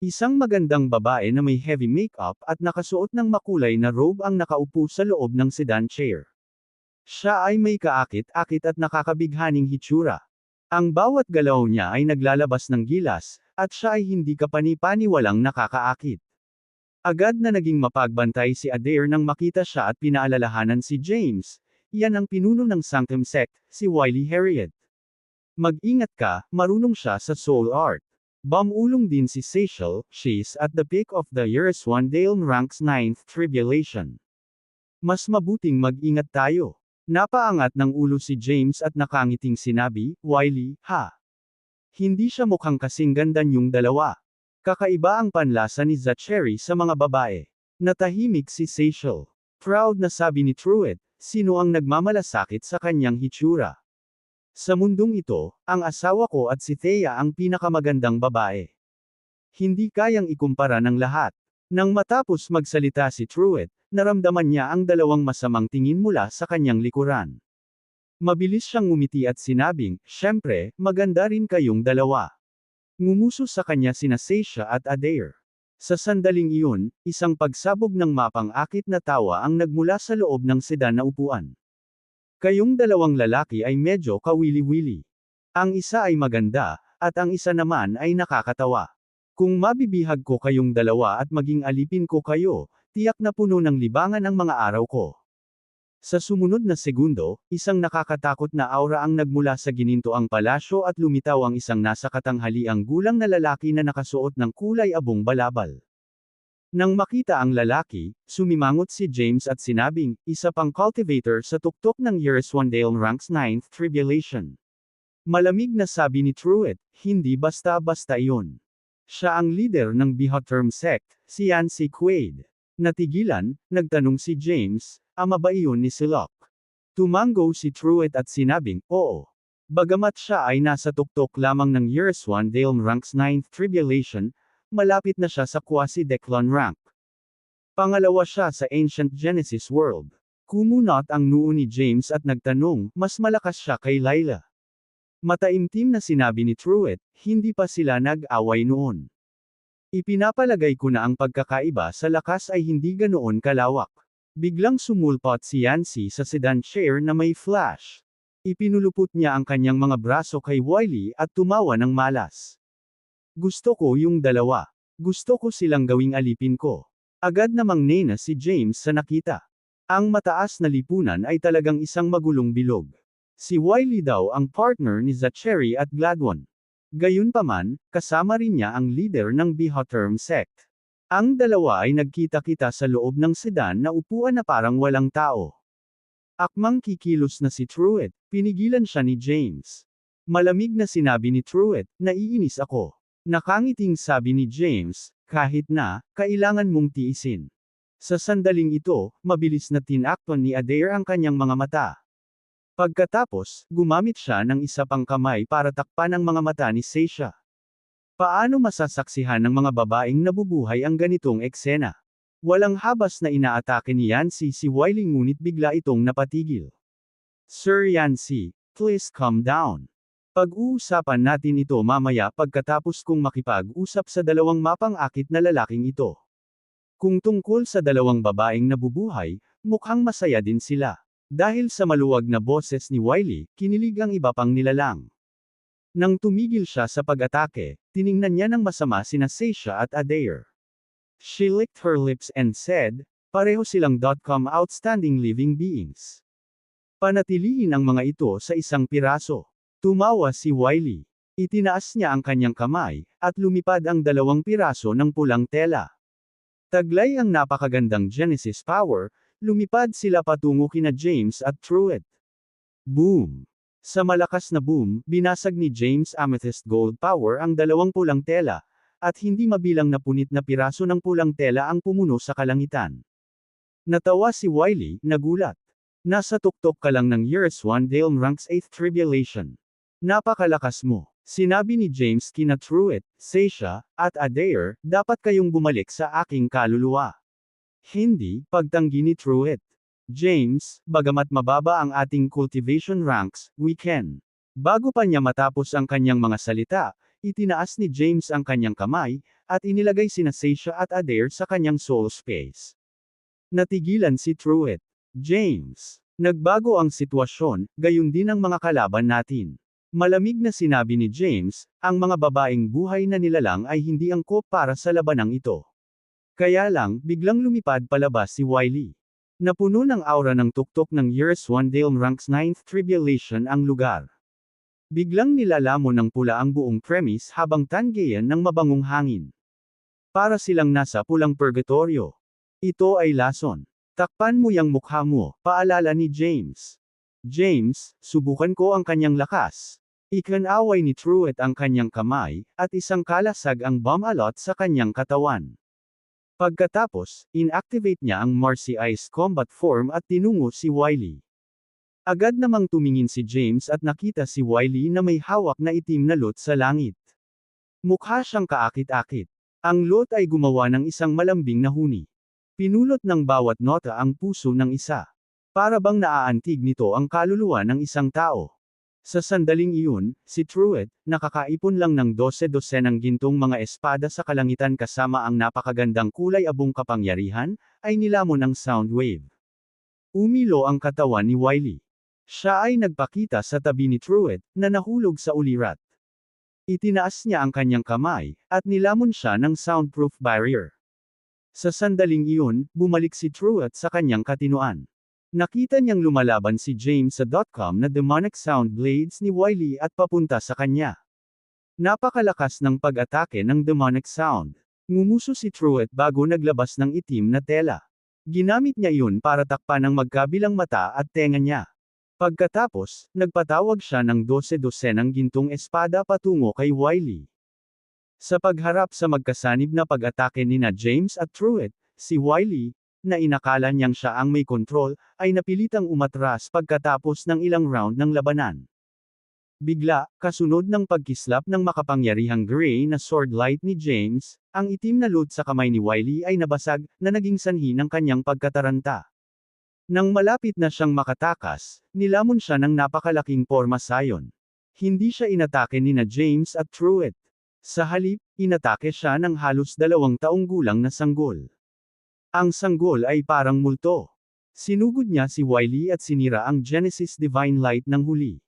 Isang magandang babae na may heavy makeup at nakasuot ng makulay na robe ang nakaupo sa loob ng sedan chair. Siya ay may kaakit-akit at nakakabighaning hitsura. Ang bawat galaw niya ay naglalabas ng gilas, at siya ay hindi kapani-paniwalang nakakaakit. Agad na naging mapagbantay si Adair nang makita siya at pinaalalahanan si James. Yan ang pinuno ng Sanctum Sect, si Wiley Harriet. Mag-ingat ka, marunong siya sa soul art. Bamulong din si Seychelle, she's at the peak of the Years One Dale Ranks 9th Tribulation. Mas mabuting mag-ingat tayo. Napaangat ng ulo si James at nakangiting sinabi, Wiley, ha? Hindi siya mukhang kasing ganda niyong dalawa. Kakaiba ang panlasa ni Zachary sa mga babae. Natahimik si Seychelle. Proud na sabi ni Truett, sino ang nagmamalasakit sa kanyang hitsura? Sa mundong ito, ang asawa ko at si Thea ang pinakamagandang babae. Hindi kayang ikumpara ng lahat. Nang matapos magsalita si Truett, naramdaman niya ang dalawang masamang tingin mula sa kanyang likuran. Mabilis siyang ngumiti at sinabing, syempre, maganda rin kayong dalawa. Ngumuso sa kanya sina Seisha at Adair. Sa sandaling iyon, isang pagsabog ng mapang-akit na tawa ang nagmula sa loob ng sedan na upuan. Kayong dalawang lalaki ay medyo kawili-wili. Ang isa ay maganda, at ang isa naman ay nakakatawa. Kung mabibihag ko kayong dalawa at maging alipin ko kayo, tiyak na puno ng libangan ang mga araw ko. Sa sumunod na segundo, isang nakakatakot na aura ang nagmula sa ginintoang palasyo at lumitaw ang isang nasa katanghaliang gulang na lalaki na nakasuot ng kulay abong balabal. Nang makita ang lalaki, sumimangot si James at sinabing, isa pang cultivator sa tuktok ng Years One Dale Ranks 9th Tribulation. Malamig na sabi ni Truett, hindi basta-basta iyon. Siya ang leader ng Bihoterm Sect, si Yancy Quaid. Natigilan, nagtanong si James, ama ba iyon ni Silok? Tumango si Truett at sinabing, oo. Bagamat siya ay nasa tuktok lamang ng Years One Dale Ranks 9th Tribulation, malapit na siya sa quasi-Declon rank. Pangalawa siya sa Ancient Genesis World. Kumunot ang noo ni James at nagtanong, mas malakas siya kay Layla. Mataimtim na sinabi ni Truett, hindi pa sila nag-away noon. Ipinapalagay ko na ang pagkakaiba sa lakas ay hindi ganoon kalawak. Biglang sumulpot si Yancy sa sedan chair na may flash. Ipinulupot niya ang kanyang mga braso kay Wiley at tumawa ng malas. Gusto ko yung dalawa. Gusto ko silang gawing alipin ko. Agad namang nena si James sa nakita. Ang mataas na lipunan ay talagang isang magulong bilog. Si Wiley daw ang partner ni Zachary at Gladwin. Gayunpaman, kasama rin niya ang leader ng Bihoterm Sect. Ang dalawa ay nagkita-kita sa loob ng sedan na upuan na parang walang tao. Akmang kikilos na si Truett, pinigilan siya ni James. Malamig na sinabi ni Truett, naiinis ako. Nakangiting sabi ni James, kahit na, kailangan mong tiisin. Sa sandaling ito, mabilis na tinakpan ni Adair ang kanyang mga mata. Pagkatapos, gumamit siya ng isa pang kamay para takpan ang mga mata ni Seisha. Paano masasaksihan ng mga babaeng nabubuhay ang ganitong eksena? Walang habas na inaatake ni Yancy si Wiley ngunit bigla itong napatigil. Sir Yancy, please calm down. Pag-uusapan natin ito mamaya pagkatapos kong makipag-usap sa dalawang mapang-akit na lalaking ito. Kung tungkol sa dalawang babaeng nabubuhay, mukhang masaya din sila. Dahil sa maluwag na boses ni Wiley, kinilig ang iba pang nilalang. Nang tumigil siya sa pag-atake, tiningnan niya ng masama sina Seisha at Adair. She licked her lips and said, pareho silang outstanding living beings. Panatilihin ang mga ito sa isang piraso. Tumawa si Wiley. Itinaas niya ang kanyang kamay, at lumipad ang 2 piraso ng pulang tela. Taglay ang napakagandang Genesis power, lumipad sila patungo kina James at Truett. Boom! Sa malakas na boom, binasag ni James Amethyst Gold Power ang 2 pulang tela, at hindi mabilang na punit na piraso ng pulang tela ang pumuno sa kalangitan. Natawa si Wiley, nagulat. Nasa tuktok ka lang ng Years 1 Dale Ranks 8th Tribulation. Napakalakas mo. Sinabi ni James kina Truett, Seisha, at Adair, dapat kayong bumalik sa aking kaluluwa. Hindi, pagtanggi ni Truett. James, bagamat mababa ang ating cultivation ranks, we can. Bago pa niya matapos ang kanyang mga salita, itinaas ni James ang kanyang kamay, at inilagay sina Seisha at Adair sa kanyang soul space. Natigilan si Truett. James, nagbago ang sitwasyon, gayon din ang mga kalaban natin. Malamig na sinabi ni James, ang mga babaeng buhay na nilalang ay hindi angkop para sa labanang ito. Kaya lang, biglang lumipad palabas si Wiley. Napuno ng aura ng tuktok ng Years 1 Dale Ranks 9th Tribulation ang lugar. Biglang nilalamon ng pula ang buong premise habang tanggayan ng mabangong hangin. Para silang nasa pulang purgatorio. Ito ay lason. Takpan mo yang mukha mo, paalala ni James. James, subukan ko ang kanyang lakas. Ikinaway ni Truett ang kanyang kamay, at isang kalasag ang bomb alot sa kanyang katawan. Pagkatapos, inactivate niya ang Marcy Ice combat form at tinungo si Wiley. Agad namang tumingin si James at nakita si Wiley na may hawak na itim na lot sa langit. Mukha siyang kaakit-akit. Ang lot ay gumawa ng isang malambing na huni. Pinulot ng bawat nota ang puso ng isa. Para bang naaantig nito ang kaluluwa ng isang tao. Sa sandaling iyon, si Truett, nakakaipon lang ng 12-dosenang gintong mga espada sa kalangitan kasama ang napakagandang kulay abong kapangyarihan, ay nilamon ng sound wave. Umilo ang katawan ni Wiley. Siya ay nagpakita sa tabi ni Truett, na nahulog sa ulirat. Itinaas niya ang kanyang kamay, at nilamon siya ng soundproof barrier. Sa sandaling iyon, bumalik si Truett sa kanyang katinoan. Nakita niyang lumalaban si James sa na demonic sound blades ni Wiley at papunta sa kanya. Napakalakas ng pag-atake ng demonic sound. Ngumuso si Truett bago naglabas ng itim na tela. Ginamit niya iyon para takpan ang magkabilang mata at tenga niya. Pagkatapos, nagpatawag siya ng 12-dosenang gintong espada patungo kay Wiley. Sa pagharap sa magkasanib na pag-atake nina James at Truett, si Wiley, na inakala niyang siya ang may kontrol, ay napilitang umatras pagkatapos ng ilang round ng labanan. Bigla, kasunod ng pagkislap ng makapangyarihang gray na sword light ni James, ang itim na loot sa kamay ni Wiley ay nabasag, na naging sanhi ng kanyang pagkataranta. Nang malapit na siyang makatakas, nilamon siya ng napakalaking porma sayon. Hindi siya inatake nina James at Truett. Sa halip, inatake siya ng halos 2 taong gulang na sanggol. Ang sanggol ay parang multo. Sinugod niya si Wiley at sinira ang Genesis Divine Light ng huli.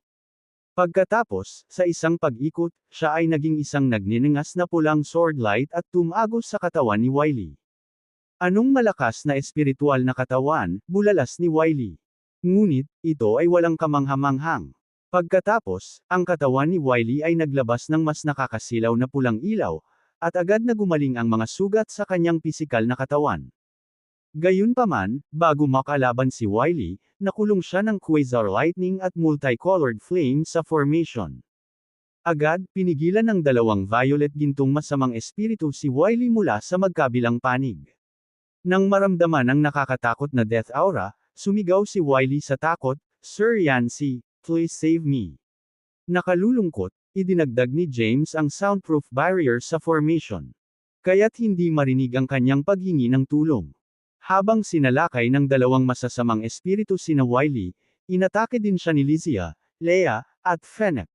Pagkatapos, sa isang pag-ikot, siya ay naging isang nagniningas na pulang sword light at tumagos sa katawan ni Wiley. Anong malakas na espiritual na katawan, bulalas ni Wiley. Ngunit, ito ay walang kamanghamanghang. Pagkatapos, ang katawan ni Wiley ay naglabas ng mas nakakasilaw na pulang ilaw, at agad na gumaling ang mga sugat sa kanyang pisikal na katawan. Gayunpaman, bago makalaban si Wiley, nakulong siya ng quasar lightning at multicolored flame sa formation. Agad, pinigilan ng 2 violet gintong masamang espiritu si Wiley mula sa magkabilang panig. Nang maramdaman ang nakakatakot na death aura, sumigaw si Wiley sa takot, "Sir Yancy, please save me." Nakalulungkot, idinagdag ni James ang soundproof barrier sa formation. Kaya't hindi marinig ang kanyang paghingi ng tulong. Habang sinalakay ng 2 masasamang espiritu sina Wiley, inatake din siya ni Lysia, Leia, at Fennec.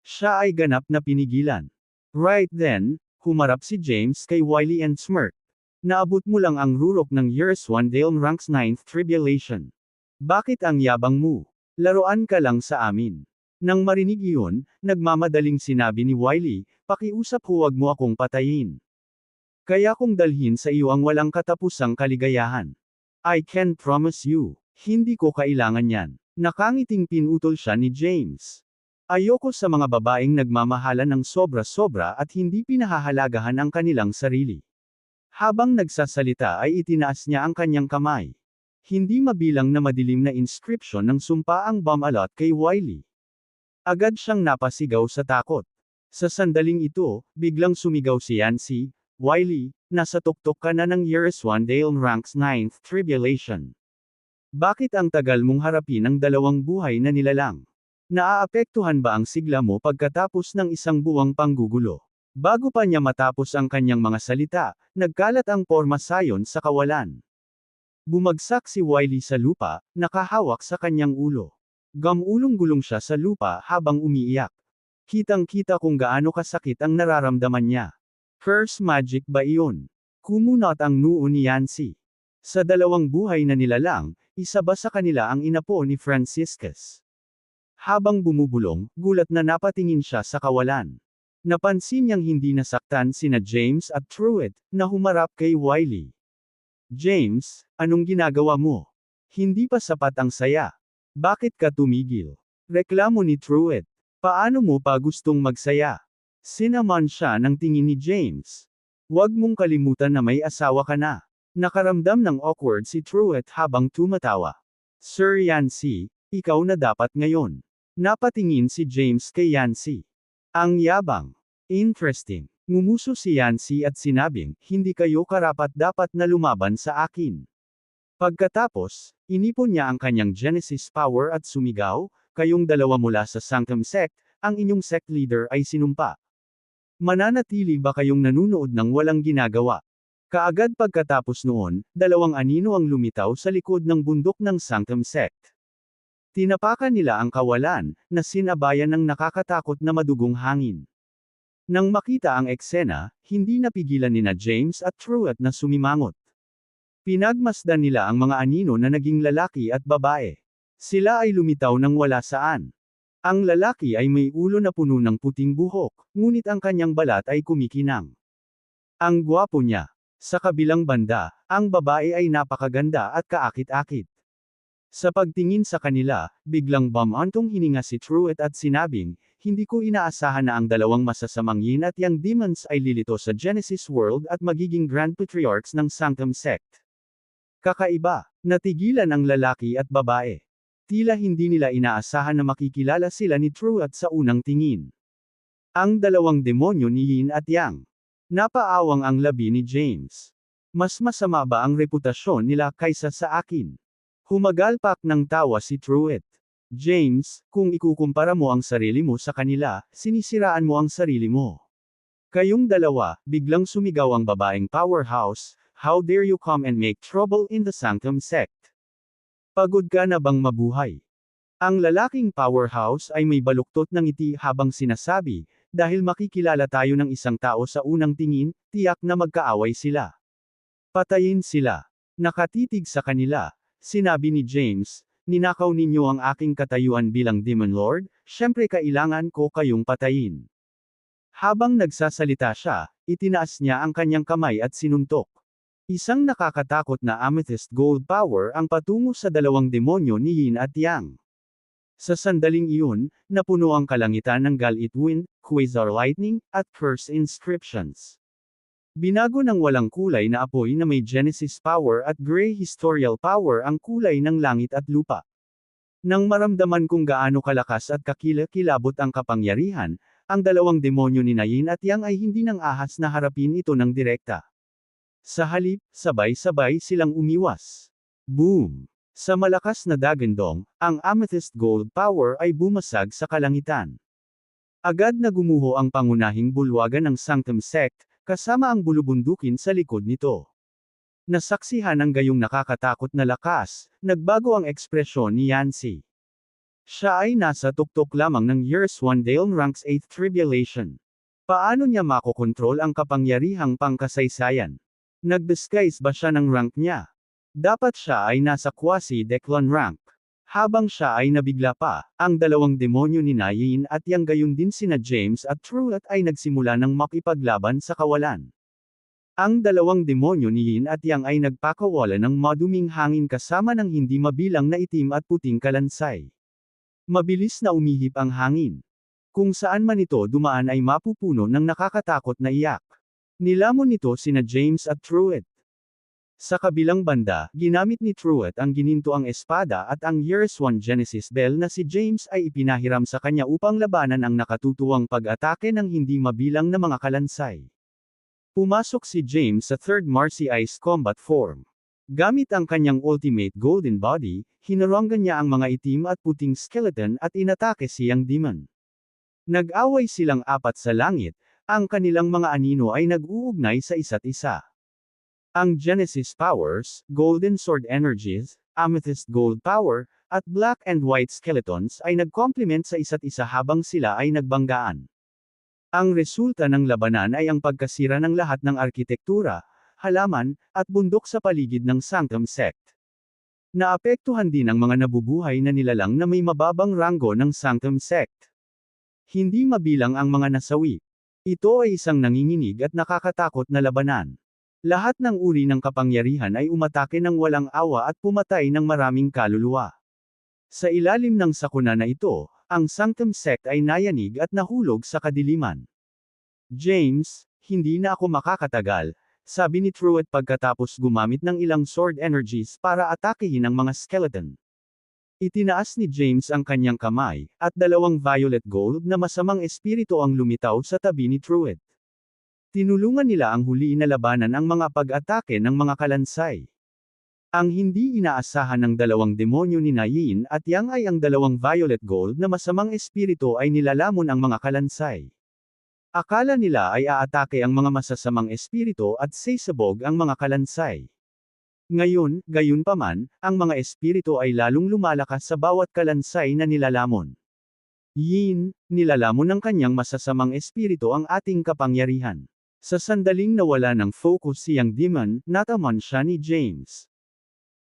Siya ay ganap na pinigilan. Right then, humarap si James kay Wiley and smirked. Naabot mo lang ang rurok ng years 1 Dale ranks 9th tribulation. Bakit ang yabang mo? Laruan ka lang sa amin. Nang marinig iyon, nagmamadaling sinabi ni Wiley, pakiusap huwag mo akong patayin. Kaya kong dalhin sa iyo ang walang katapusang kaligayahan. I can promise you, hindi ko kailangan yan. Nakangiting pinutol siya ni James. Ayoko sa mga babaeng nagmamahalan ng sobra-sobra at hindi pinahahalagahan ang kanilang sarili. Habang nagsasalita ay itinaas niya ang kanyang kamay. Hindi mabilang na madilim na inscription ng sumpa ang bumalot kay Wiley. Agad siyang napasigaw sa takot. Sa sandaling ito, biglang sumigaw si Yancy, Wiley, nasa tuktok ka na ng years 1 Dale ranks 9th tribulation. Bakit ang tagal mong harapin ang dalawang buhay na nilalang? Naaapektuhan ba ang sigla mo pagkatapos ng isang buwang panggugulo? Bago pa niya matapos ang kanyang mga salita, nagkalat ang porma sayon sa kawalan. Bumagsak si Wiley sa lupa, nakahawak sa kanyang ulo. Gamulong-gulong siya sa lupa habang umiiyak. Kitang-kita kung gaano kasakit ang nararamdaman niya. Curse magic ba iyon? Kumunot ang noo ni Yancy. Sa dalawang buhay na nilalang, isa ba sa kanila ang inapo ni Franciscus? Habang bumubulong, gulat na napatingin siya sa kawalan. Napansin niyang hindi nasaktan sina James at Truett, na humarap kay Wiley. James, anong ginagawa mo? Hindi pa sapat ang saya. Bakit ka tumigil? Reklamo ni Truett. Paano mo pa gustong magsaya? Sinaman siya ng tingin ni James. Huwag mong kalimutan na may asawa ka na. Nakaramdam ng awkward si Truett habang tumatawa. Sir Yancy, ikaw na dapat ngayon. Napatingin si James kay Yancy. Ang yabang. Interesting. Ngumuso si Yancy at sinabing, hindi kayo karapat-dapat na lumaban sa akin. Pagkatapos, inipon niya ang kanyang Genesis power at sumigaw, kayong dalawa mula sa Sanctum Sect, ang inyong sect leader ay sinumpa. Mananatili ba kayong nanunood ng walang ginagawa? Kaagad pagkatapos noon, dalawang anino ang lumitaw sa likod ng bundok ng Sanctum Sect. Tinapakan nila ang kawalan, na sinabayan ng nakakatakot na madugong hangin. Nang makita ang eksena, hindi napigilan nina James at Truett na sumimangot. Pinagmasdan nila ang mga anino na naging lalaki at babae. Sila ay lumitaw ng wala saan. Ang lalaki ay may ulo na puno ng puting buhok, ngunit ang kanyang balat ay kumikinang. Ang gwapo niya. Sa kabilang banda, ang babae ay napakaganda at kaakit-akit. Sa pagtingin sa kanila, biglang bumantong hininga si Truett at sinabing, hindi ko inaasahan na ang dalawang masasamang yin at yang demons ay lilito sa Genesis World at magiging Grand Patriarchs ng Sanctum Sect. Kakaiba, natigilan ang lalaki at babae. Tila hindi nila inaasahan na makikilala sila ni Truett sa unang tingin. Ang dalawang demonyo ni Yin at Yang. Napaawang ang labi ni James. Mas masama ba ang reputasyon nila kaysa sa akin? Humagalpak ng tawa si Truett. James, kung ikukumpara mo ang sarili mo sa kanila, sinisiraan mo ang sarili mo. Kayong dalawa, biglang sumigaw ang babaeng powerhouse, how dare you come and make trouble in the Sanctum Sect? Pagod ka na bang mabuhay? Ang lalaking powerhouse ay may baluktot ng ngiti habang sinasabi, dahil makikilala tayo ng isang tao sa unang tingin, tiyak na magkaaway sila. Patayin sila. Nakatitig sa kanila. Sinabi ni James, ninakaw ninyo ang aking katayuan bilang Demon Lord, syempre kailangan ko kayong patayin. Habang nagsasalita siya, itinaas niya ang kanyang kamay at sinuntok. Isang nakakatakot na amethyst gold power ang patungo sa dalawang demonyo ni Yin at Yang. Sa sandaling iyon, napuno ang kalangitan ng galit wind, quasar lightning, at curse inscriptions. Binago ng walang kulay na apoy na may Genesis power at gray historial power ang kulay ng langit at lupa. Nang maramdaman kung gaano kalakas at kakilakilabot ang kapangyarihan, ang dalawang demonyo ni Yin at Yang ay hindi nang ahas na harapin ito ng direkta. Sa halip, sabay-sabay silang umiwas. Boom! Sa malakas na dagandong, ang amethyst gold power ay bumasag sa kalangitan. Agad na gumuho ang pangunahing bulwagan ng Sanctum Sect, kasama ang bulubundukin sa likod nito. Nasaksihan ng gayong nakakatakot na lakas, nagbago ang ekspresyon ni Yancy. Siya ay nasa tuktok lamang ng Years 1 Dale Ranks 8th Tribulation. Paano niya makokontrol ang kapangyarihang pangkasaysayan? Nag-disguise ba siya ng rank niya? Dapat siya ay nasa quasi-declan rank. Habang siya ay nabigla pa, ang dalawang demonyo ni Yin at Yang gayon din sina James at Truett ay nagsimula ng makipaglaban sa kawalan. Ang dalawang demonyo ni Yin at Yang ay nagpakawala ng maduming hangin kasama ng hindi mabilang na itim at puting kalansay. Mabilis na umihip ang hangin. Kung saan man ito dumaan ay mapupuno ng nakakatakot na iyak. Nilamon nito sina James at Truett. Sa kabilang banda, ginamit ni Truett ang ginintoang espada at ang Years 1 Genesis Bell na si James ay ipinahiram sa kanya upang labanan ang nakatutuwang pag-atake ng hindi mabilang na mga kalansay. Pumasok si James sa 3rd Marcy Ice Combat Form. Gamit ang kanyang ultimate golden body, hinaranggan niya ang mga itim at puting skeleton at inatake siyang demon. Nag-away silang apat sa langit, ang kanilang mga anino ay nag-uugnay sa isa't isa. Ang Genesis Powers, Golden Sword Energies, Amethyst Gold Power, at Black and White Skeletons ay nag-complement sa isa't isa habang sila ay nagbanggaan. Ang resulta ng labanan ay ang pagkasira ng lahat ng arkitektura, halaman, at bundok sa paligid ng Sanctum Sect. Naapektuhan din ang mga nabubuhay na nilalang na may mababang ranggo ng Sanctum Sect. Hindi mabilang ang mga nasawi. Ito ay isang nanginginig at nakakatakot na labanan. Lahat ng uri ng kapangyarihan ay umatake ng walang awa at pumatay ng maraming kaluluwa. Sa ilalim ng sakuna na ito, ang Sanctum Sect ay nayanig at nahulog sa kadiliman. James, hindi na ako makakatagal, sabi ni Truett pagkatapos gumamit ng ilang sword energies para atakehin ang mga skeleton. Itinaas ni James ang kanyang kamay, at dalawang violet gold na masamang espiritu ang lumitaw sa tabi ni Truett. Tinulungan nila ang huliin na labanan ang mga pag-atake ng mga kalansay. Ang hindi inaasahan ng dalawang demonyo ni Yin at Yang ay ang dalawang violet gold na masamang espiritu ay nilalamon ang mga kalansay. Akala nila ay aatake ang mga masasamang espiritu at sasabog ang mga kalansay. Ngayon, gayunpaman, ang mga espiritu ay lalong lumalakas sa bawat kalansay na nilalamon. Yin, nilalamon ng kanyang masasamang espiritu ang ating kapangyarihan. Sa sandaling nawala ng focus siyang demon, nataman siya ni James.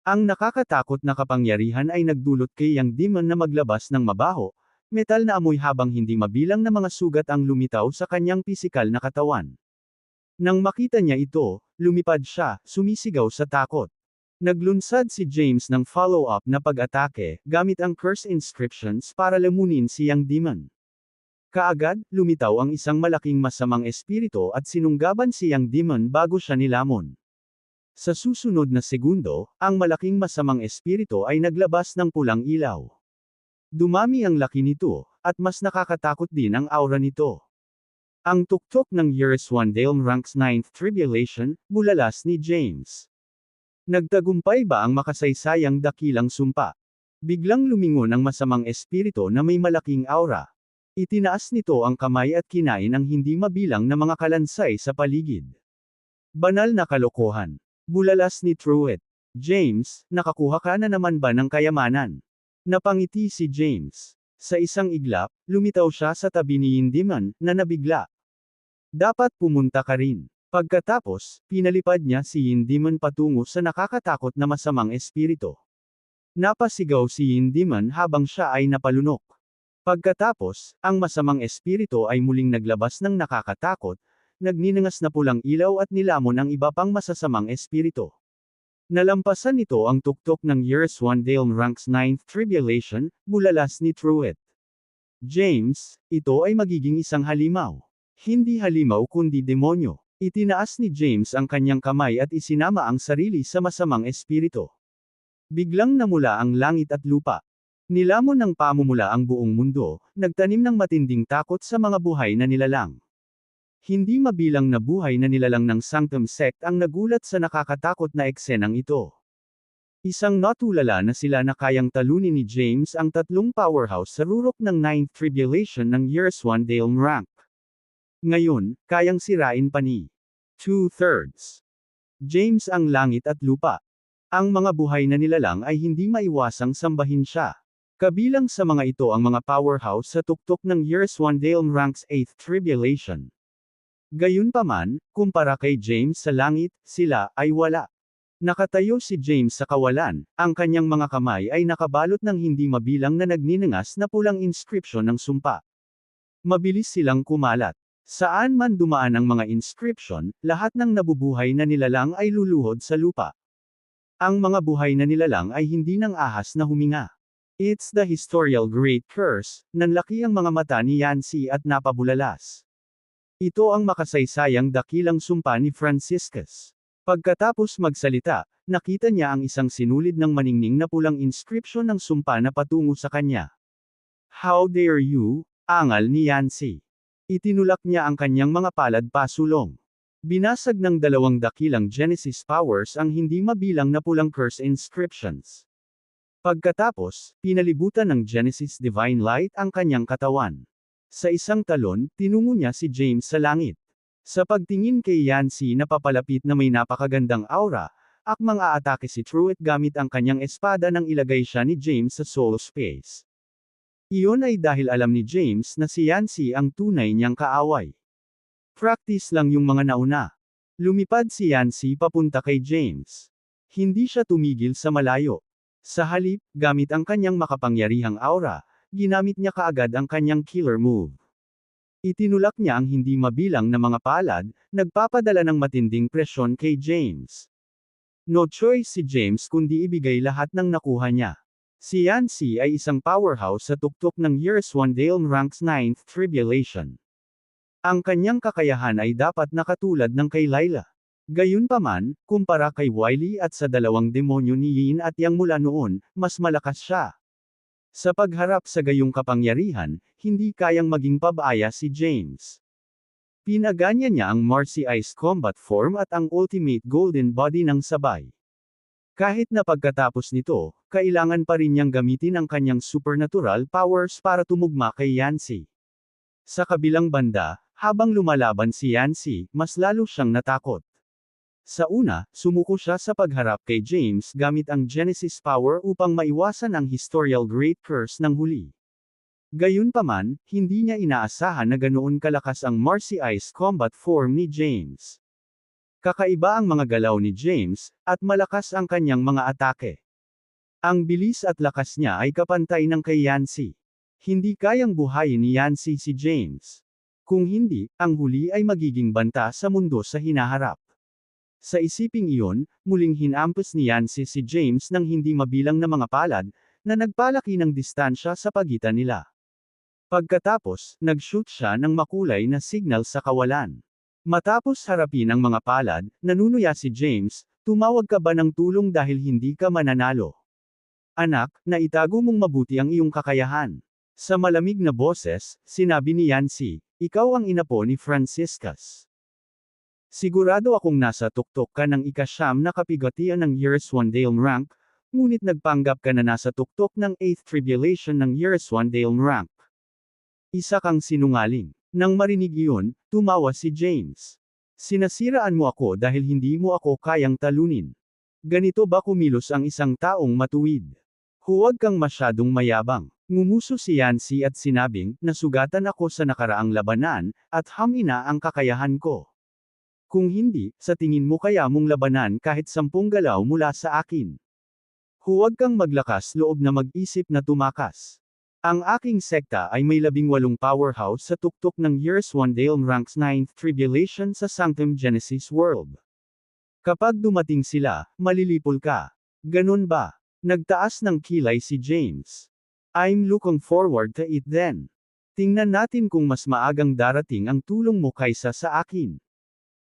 Ang nakakatakot na kapangyarihan ay nagdulot kay Yang demon na maglabas ng mabaho, metal na amoy habang hindi mabilang na mga sugat ang lumitaw sa kanyang pisikal na katawan. Nang makita niya ito, lumipad siya, sumisigaw sa takot. Naglunsad si James ng follow-up na pag-atake, gamit ang curse inscriptions para lamunin siyang demon. Kaagad, lumitaw ang isang malaking masamang espiritu at sinunggaban siyang demon bago siya nilamon. Sa susunod na segundo, ang malaking masamang espiritu ay naglabas ng pulang ilaw. Dumami ang laki nito, at mas nakakatakot din ang aura nito. Ang tuktok ng Years 1 Dale Ranks 9th Tribulation, bulalas ni James. Nagtagumpay ba ang makasaysayang dakilang sumpa? Biglang lumingon ang masamang espiritu na may malaking aura. Itinaas nito ang kamay at kinain ang hindi mabilang na mga kalansay sa paligid. Banal na kalokohan. Bulalas ni Truett. James, nakakuha ka na naman ba ng kayamanan? Napangiti si James. Sa isang iglap, lumitaw siya sa tabi ni Yin demon, na nabigla. Dapat pumunta ka rin. Pagkatapos, pinalipad niya si Yin demon patungo sa nakakatakot na masamang espiritu. Napasigaw si Yin demon habang siya ay napalunok. Pagkatapos, ang masamang espiritu ay muling naglabas ng nakakatakot, nagninangas na pulang ilaw at nilamon ang iba pang masasamang espiritu. Nalampasan nito ang tuktok ng Years 1 Dale Ranks 9th Tribulation, bulalas ni Truett. James, ito ay magiging isang halimaw. Hindi halimaw kundi demonyo. Itinaas ni James ang kanyang kamay at isinama ang sarili sa masamang espiritu. Biglang namula ang langit at lupa. Nilamon ng pamumula ang buong mundo, nagtanim ng matinding takot sa mga buhay na nilalang. Hindi mabilang na buhay na nilalang ng Sanctum Sect ang nagulat sa nakakatakot na eksenang ito. Isang natulala na sila na kayang talunin ni James ang tatlong powerhouse sa rurok ng 9th Tribulation ng Years 1 Dale rank. Ngayon, kayang sirain pa ni 2/3 James ang langit at lupa. Ang mga buhay na nilalang ay hindi maiwasang sambahin siya. Kabilang sa mga ito ang mga powerhouse sa tuktok ng Years One Dale Ranks 8th Tribulation. Gayunpaman, kumpara kay James sa langit, sila ay wala. Nakatayo si James sa kawalan, ang kanyang mga kamay ay nakabalot ng hindi mabilang na nagniningas na pulang inscription ng sumpa. Mabilis silang kumalat. Saan man dumaan ang mga inscription, lahat ng nabubuhay na nilalang ay luluhod sa lupa. Ang mga buhay na nilalang ay hindi nang ahas na huminga. It's the historical great curse, nanlaki ang mga mata ni Yancy at napabulalas. Ito ang makasaysayang dakilang sumpa ni Franciscus. Pagkatapos magsalita, nakita niya ang isang sinulid ng maningning na pulang inscription ng sumpa na patungo sa kanya. How dare you, angal ni Yancy. Itinulak niya ang kanyang mga palad pasulong. Binasag ng dalawang dakilang Genesis powers ang hindi mabilang na pulang curse inscriptions. Pagkatapos, pinalibutan ng Genesis Divine Light ang kanyang katawan. Sa isang talon, tinungo niya si James sa langit. Sa pagtingin kay Yancy na papalapit na may napakagandang aura, akmang aatake si Truett gamit ang kanyang espada nang ilagay siya ni James sa soul space. Iyon ay dahil alam ni James na si Yancy ang tunay niyang kaaway. Practice lang yung mga nauna. Lumipad si Yancy papunta kay James. Hindi siya tumigil sa malayo. Sa halip, gamit ang kanyang makapangyarihang aura, ginamit niya kaagad ang kanyang killer move. Itinulak niya ang hindi mabilang na mga palad, nagpapadala ng matinding presyon kay James. No choice si James kundi ibigay lahat ng nakuha niya. Si Yancy ay isang powerhouse sa tuktok ng Years One Dale Ranks 9th Tribulation. Ang kanyang kakayahan ay dapat nakatulad ng kay Layla. Gayunpaman, kumpara kay Wiley at sa dalawang demonyo ni Yin at Yang mula noon, mas malakas siya. Sa pagharap sa gayong kapangyarihan, hindi kayang maging pabaya si James. Pinaganya niya ang Marcy Ice Combat Form at ang Ultimate Golden Body ng sabay. Kahit na pagkatapos nito, kailangan pa rin niyang gamitin ang kanyang supernatural powers para tumugma kay Yancy. Sa kabilang banda, habang lumalaban si Yancy, mas lalo siyang natakot. Sa una, sumuko siya sa pagharap kay James gamit ang Genesis power upang maiwasan ang historical great curse ng huli. Gayunpaman, hindi niya inaasahan na ganoon kalakas ang Marcy Ice combat form ni James. Kakaiba ang mga galaw ni James, at malakas ang kanyang mga atake. Ang bilis at lakas niya ay kapantay ng kay Yancy. Hindi kayang buhayin ni Yancy si James. Kung hindi, ang huli ay magiging banta sa mundo sa hinaharap. Sa isiping iyon, muling hinampas ni Yancy si James ng hindi mabilang na mga palad, na nagpalaki ng distansya sa pagitan nila. Pagkatapos, nag-shoot siya ng makulay na signal sa kawalan. Matapos harapin ang mga palad, nanunuya si James, tumawag ka ba ng tulong dahil hindi ka mananalo? Anak, naitago mong mabuti ang iyong kakayahan. Sa malamig na boses, sinabi ni Yancy, ikaw ang inapo ni Franciscus. Sigurado akong nasa tuktok ka ng ika-9 na kapigatian ng Years One Dale rank, ngunit nagpanggap ka na nasa tuktok ng 8th Tribulation ng Years One Dale rank. Isa kang sinungaling. Nang marinig iyon, tumawa si James. Sinasiraan mo ako dahil hindi mo ako kayang talunin. Ganito ba kumilos ang isang taong matuwid? Huwag kang masyadong mayabang. Ngumuso si Yancy at sinabing, nasugatan ako sa nakaraang labanan, at hamina ang kakayahan ko. Kung hindi, sa tingin mo kaya mong labanan kahit 10 galaw mula sa akin. Huwag kang maglakas loob na mag-isip na tumakas. Ang aking sekta ay may 18 powerhouse sa tuktok ng Years One Dale Ranks 9th Tribulation sa Sanctum Genesis World. Kapag dumating sila, malilipol ka. Ganun ba? Nagtaas ng kilay si James. I'm looking forward to it then. Tingnan natin kung mas maagang darating ang tulong mo kaysa sa akin.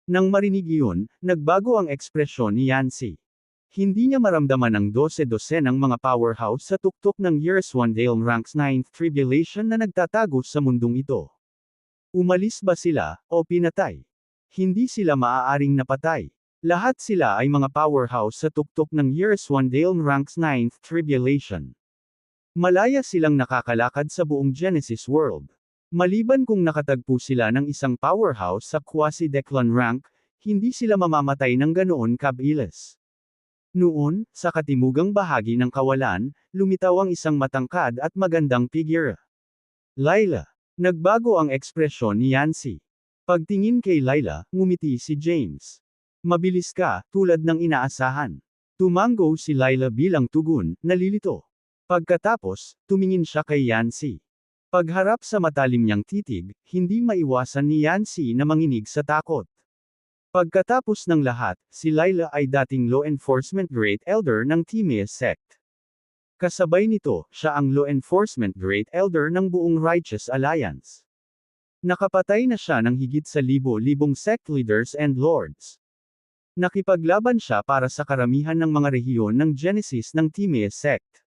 Nang marinig iyon, nagbago ang ekspresyon ni Yancy. Hindi niya maramdaman ang 12-12 ng mga powerhouse sa tuktok ng Years One Dale Ranks 9th Tribulation na nagtatago sa mundong ito. Umalis ba sila, o pinatay? Hindi sila maaaring napatay. Lahat sila ay mga powerhouse sa tuktok ng Years One Dale Ranks 9th Tribulation. Malaya silang nakakalakad sa buong Genesis world. Maliban kung nakatagpo sila ng isang powerhouse sa Quasi-Declan rank, hindi sila mamamatay ng ganoon kabilis. Noon, sa katimugang bahagi ng kawalan, lumitaw ang isang matangkad at magandang figura. Layla. Nagbago ang ekspresyon ni Yancy. Pagtingin kay Layla, ngumiti si James. Mabilis ka, tulad ng inaasahan. Tumango si Layla bilang tugon, nalilito. Pagkatapos, tumingin siya kay Yancy. Pagharap sa matalim niyang titig, hindi maiwasan ni Yancy na manginig sa takot. Pagkatapos ng lahat, si Layla ay dating law enforcement Great Elder ng Timaeus sect. Kasabay nito, siya ang law enforcement Great Elder ng buong Righteous Alliance. Nakapatay na siya ng higit sa libo-libong sect leaders and lords. Nakipaglaban siya para sa karamihan ng mga rehiyon ng Genesis ng Timaeus sect.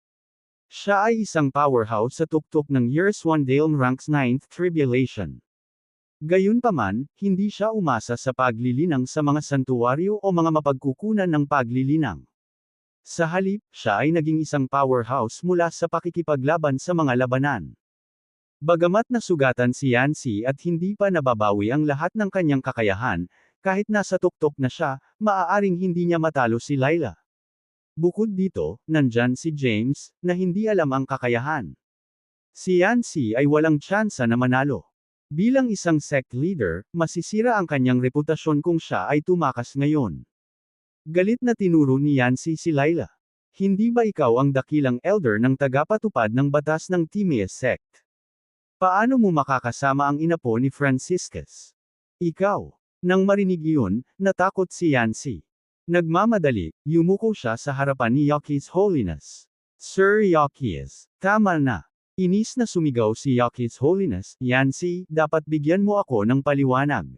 Siya ay isang powerhouse sa tuktok ng Years One Dale Ranks 9th Tribulation. Gayunpaman, hindi siya umasa sa paglilinang sa mga santuwaryo o mga mapagkukunan ng paglilinang. Sa halip, siya ay naging isang powerhouse mula sa pakikipaglaban sa mga labanan. Bagamat nasugatan si Yancy at hindi pa nababawi ang lahat ng kanyang kakayahan, kahit nasa tuktok na siya, maaaring hindi niya matalo si Layla. Bukod dito, nandyan si James, na hindi alam ang kakayahan. Si Yancy ay walang tsansa na manalo. Bilang isang sect leader, masisira ang kanyang reputasyon kung siya ay tumakas ngayon. Galit na tinuro ni Yancy si Layla. Hindi ba ikaw ang dakilang elder ng tagapatupad ng batas ng Timaeus sect? Paano mo makakasama ang inapo ni Franciscus? Ikaw. Nang marinig iyon, natakot si Yancy. Nagmamadali, yumuko siya sa harapan ni Yakis Holiness. Sir Yakis, tama na. Inis na sumigaw si Yakis Holiness, Yancy, dapat bigyan mo ako ng paliwanag.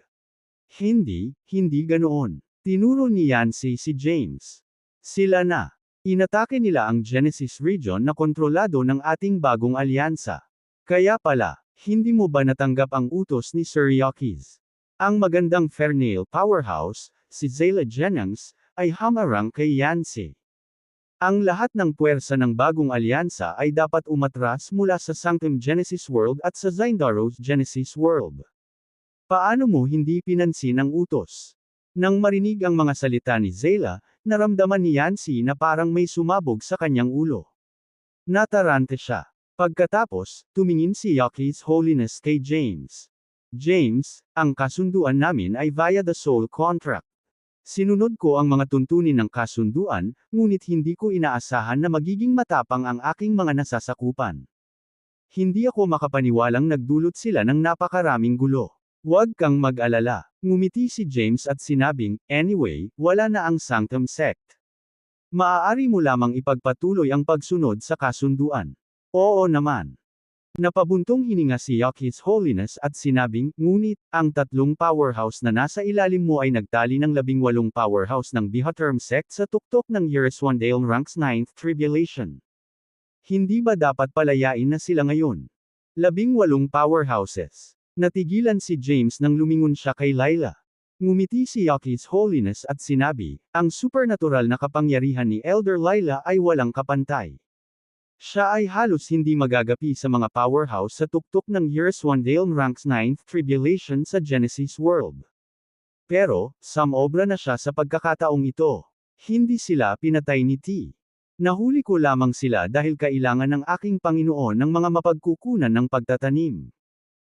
Hindi ganoon. Tinuro ni Yancy si James. Sila na. Inatake nila ang Genesis region na kontrolado ng ating bagong alyansa. Kaya pala, hindi mo ba natanggap ang utos ni Sir Yakis? Ang magandang Fernail powerhouse, si Zayla Jennings, ay hamarang kay Yancy. Ang lahat ng puwersa ng bagong alyansa ay dapat umatras mula sa Sanctum Genesis World at sa Zindaros Genesis World. Paano mo hindi pinansin ang utos? Nang marinig ang mga salita ni Zayla, naramdaman ni Yancy na parang may sumabog sa kanyang ulo. Natarante siya. Pagkatapos, tumingin si Yakis Holiness kay James. James, ang kasunduan namin ay via the soul contract. Sinunod ko ang mga tuntunin ng kasunduan, ngunit hindi ko inaasahan na magiging matapang ang aking mga nasasakupan. Hindi ako makapaniwalang nagdulot sila ng napakaraming gulo. Huwag kang mag-alala. Ngumiti si James at sinabing, anyway, wala na ang Sanctum sect. Maaari mo lamang ipagpatuloy ang pagsunod sa kasunduan. Oo naman. Napabuntong hininga si Yakis Holiness at sinabing, ngunit, ang tatlong powerhouse na nasa ilalim mo ay nagtali ng 18 powerhouse ng Bihaterm sect sa tuktok ng Years One Dale Ranks 9th Tribulation. Hindi ba dapat palayain na sila ngayon? 18 powerhouses. Natigilan si James nang lumingon siya kay Layla. Ngumiti si Yakis Holiness at sinabi, ang supernatural na kapangyarihan ni Elder Layla ay walang kapantay. Siya ay halos hindi magagapi sa mga powerhouse sa tuktok ng Years One Dale Ranks 9th Tribulation sa Genesis World. Pero, samobra na siya sa pagkakataong ito. Hindi sila pinatay ni T. Nahuli ko lamang sila dahil kailangan ng aking Panginoon ng mga mapagkukunan ng pagtatanim.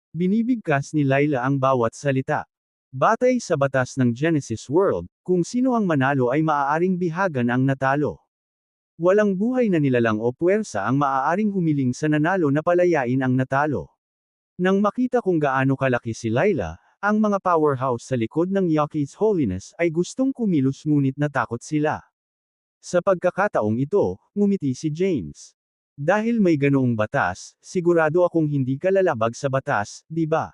Binibigkas ni Layla ang bawat salita. Batay sa batas ng Genesis World, kung sino ang manalo ay maaaring bihagan ang natalo. Walang buhay na nilalang o puwersa ang maaaring humiling sa nanalo na palayain ang natalo. Nang makita kung gaano kalaki si Layla, ang mga powerhouse sa likod ng Yakis Holiness ay gustong kumilos ngunit natakot sila. Sa pagkakataong ito, ngumiti si James. Dahil may ganoong batas, sigurado akong hindi ka lalabag sa batas, di ba?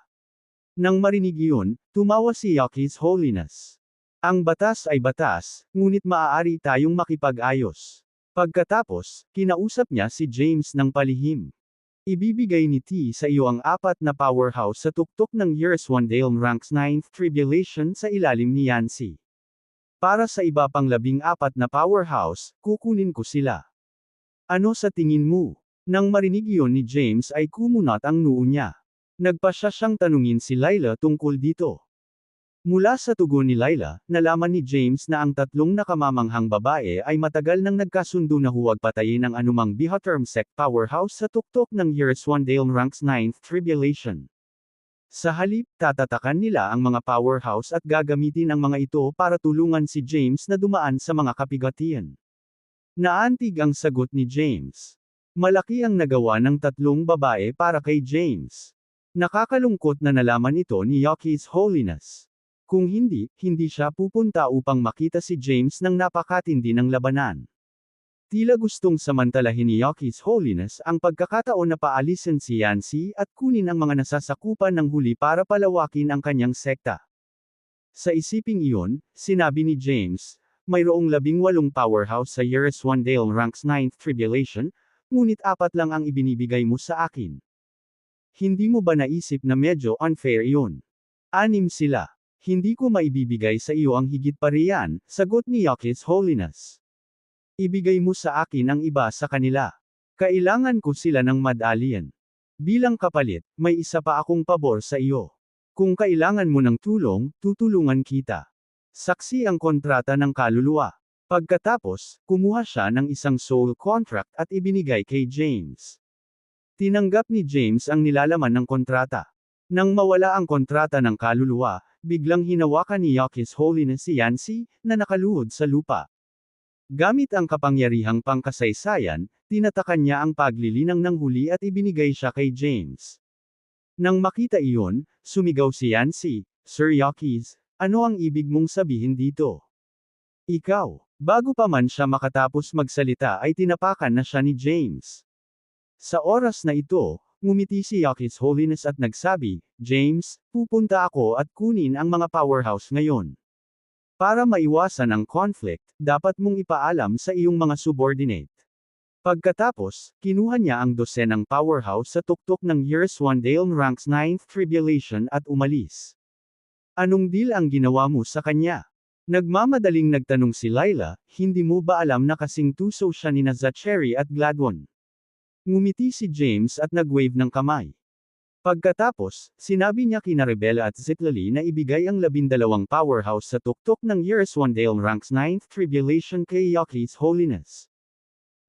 Nang marinig iyon, tumawa si Yakis Holiness. Ang batas ay batas, ngunit maaari tayong makipag-ayos. Pagkatapos, kinausap niya si James ng palihim. Ibibigay ni T sa iyo ang 4 na powerhouse sa tuktok ng Years One Dale Ranks 9th Tribulation sa ilalim ni Yancy. Para sa iba pang 14 na powerhouse, kukunin ko sila. Ano sa tingin mo? Nang marinig iyon ni James ay kumunat ang noo niya. Nagpasya siyang tanungin si Layla tungkol dito. Mula sa tugon ni Laila, nalaman ni James na ang tatlong nakamamanghang babae ay matagal nang nagkasundo na huwag patayin ang anumang Bihaterm sect powerhouse sa tuktok ng Years Wandale Ranks 9th Tribulation. Sa halip, tatatakan nila ang mga powerhouse at gagamitin ang mga ito para tulungan si James na dumaan sa mga kapigatian. Naantig ang sagot ni James. Malaki ang nagawa ng tatlong babae para kay James. Nakakalungkot na nalaman ito ni Yaki's Holiness. Kung hindi siya pupunta upang makita si James nang napakatindi ng labanan. Tila gustong samantalahin ni Yaki's Holiness ang pagkakataon na paalisin si Yancy at kunin ang mga nasasakupan ng huli para palawakin ang kanyang sekta. Sa isiping iyon, sinabi ni James, mayroong 18 powerhouse sa Years Wandale Ranks 9th Tribulation, ngunit 4 lang ang ibinibigay mo sa akin. Hindi mo ba naisip na medyo unfair iyon? 6 sila. Hindi ko maibibigay sa iyo ang higit pa riyan, sagot ni Yaki's Holiness. Ibigay mo sa akin ang iba sa kanila. Kailangan ko sila ng medallion. Bilang kapalit, may isa pa akong pabor sa iyo. Kung kailangan mo ng tulong, tutulungan kita. Saksi ang kontrata ng kaluluwa. Pagkatapos, kumuha siya ng isang soul contract at ibinigay kay James. Tinanggap ni James ang nilalaman ng kontrata. Nang mawala ang kontrata ng kaluluwa, biglang hinawakan ni Yaki's Holiness si Yancy, na nakaluhod sa lupa. Gamit ang kapangyarihang pangkasaysayan, tinatakan niya ang paglilinang ng huli at ibinigay siya kay James. Nang makita iyon, sumigaw si Yancy, Sir Yaki's, ano ang ibig mong sabihin dito? Ikaw, bago pa man siya makatapos magsalita ay tinapakan na siya ni James. Sa oras na ito, ngumiti si Yaki's Holiness at nagsabi, James, pupunta ako at kunin ang mga powerhouse ngayon. Para maiwasan ang conflict, dapat mong ipaalam sa iyong mga subordinate. Pagkatapos, kinuha niya ang dosenang powerhouse sa tuktok ng Years Wandale Ranks 9th Tribulation at umalis. Anong deal ang ginawa mo sa kanya? Nagmamadaling nagtanong si Laila, hindi mo ba alam na kasing tuso siya ni Zachary at Gladwin? Ngumiti si James at nag-wave ng kamay. Pagkatapos, sinabi niya kina Rebella at Zitlali na ibigay ang 12 powerhouse sa tuktok ng Years Wandale Ranks 9th Tribulation kay Yaki's Holiness.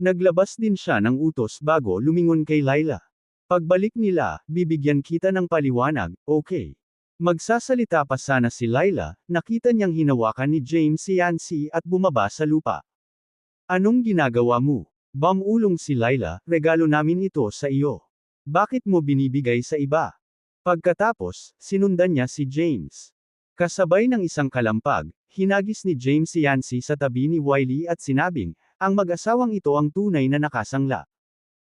Naglabas din siya ng utos bago lumingon kay Laila. Pagbalik nila, bibigyan kita ng paliwanag, okay. Magsasalita pa sana si Laila, nakita niyang hinawakan ni James si Yancy at bumaba sa lupa. Anong ginagawa mo? Bamulong si Laila, regalo namin ito sa iyo. Bakit mo binibigay sa iba? Pagkatapos, sinundan niya si James. Kasabay ng isang kalampag, hinagis ni James si Yancy sa tabi ni Wiley at sinabing, ang mag-asawang ito ang tunay na nakasangla.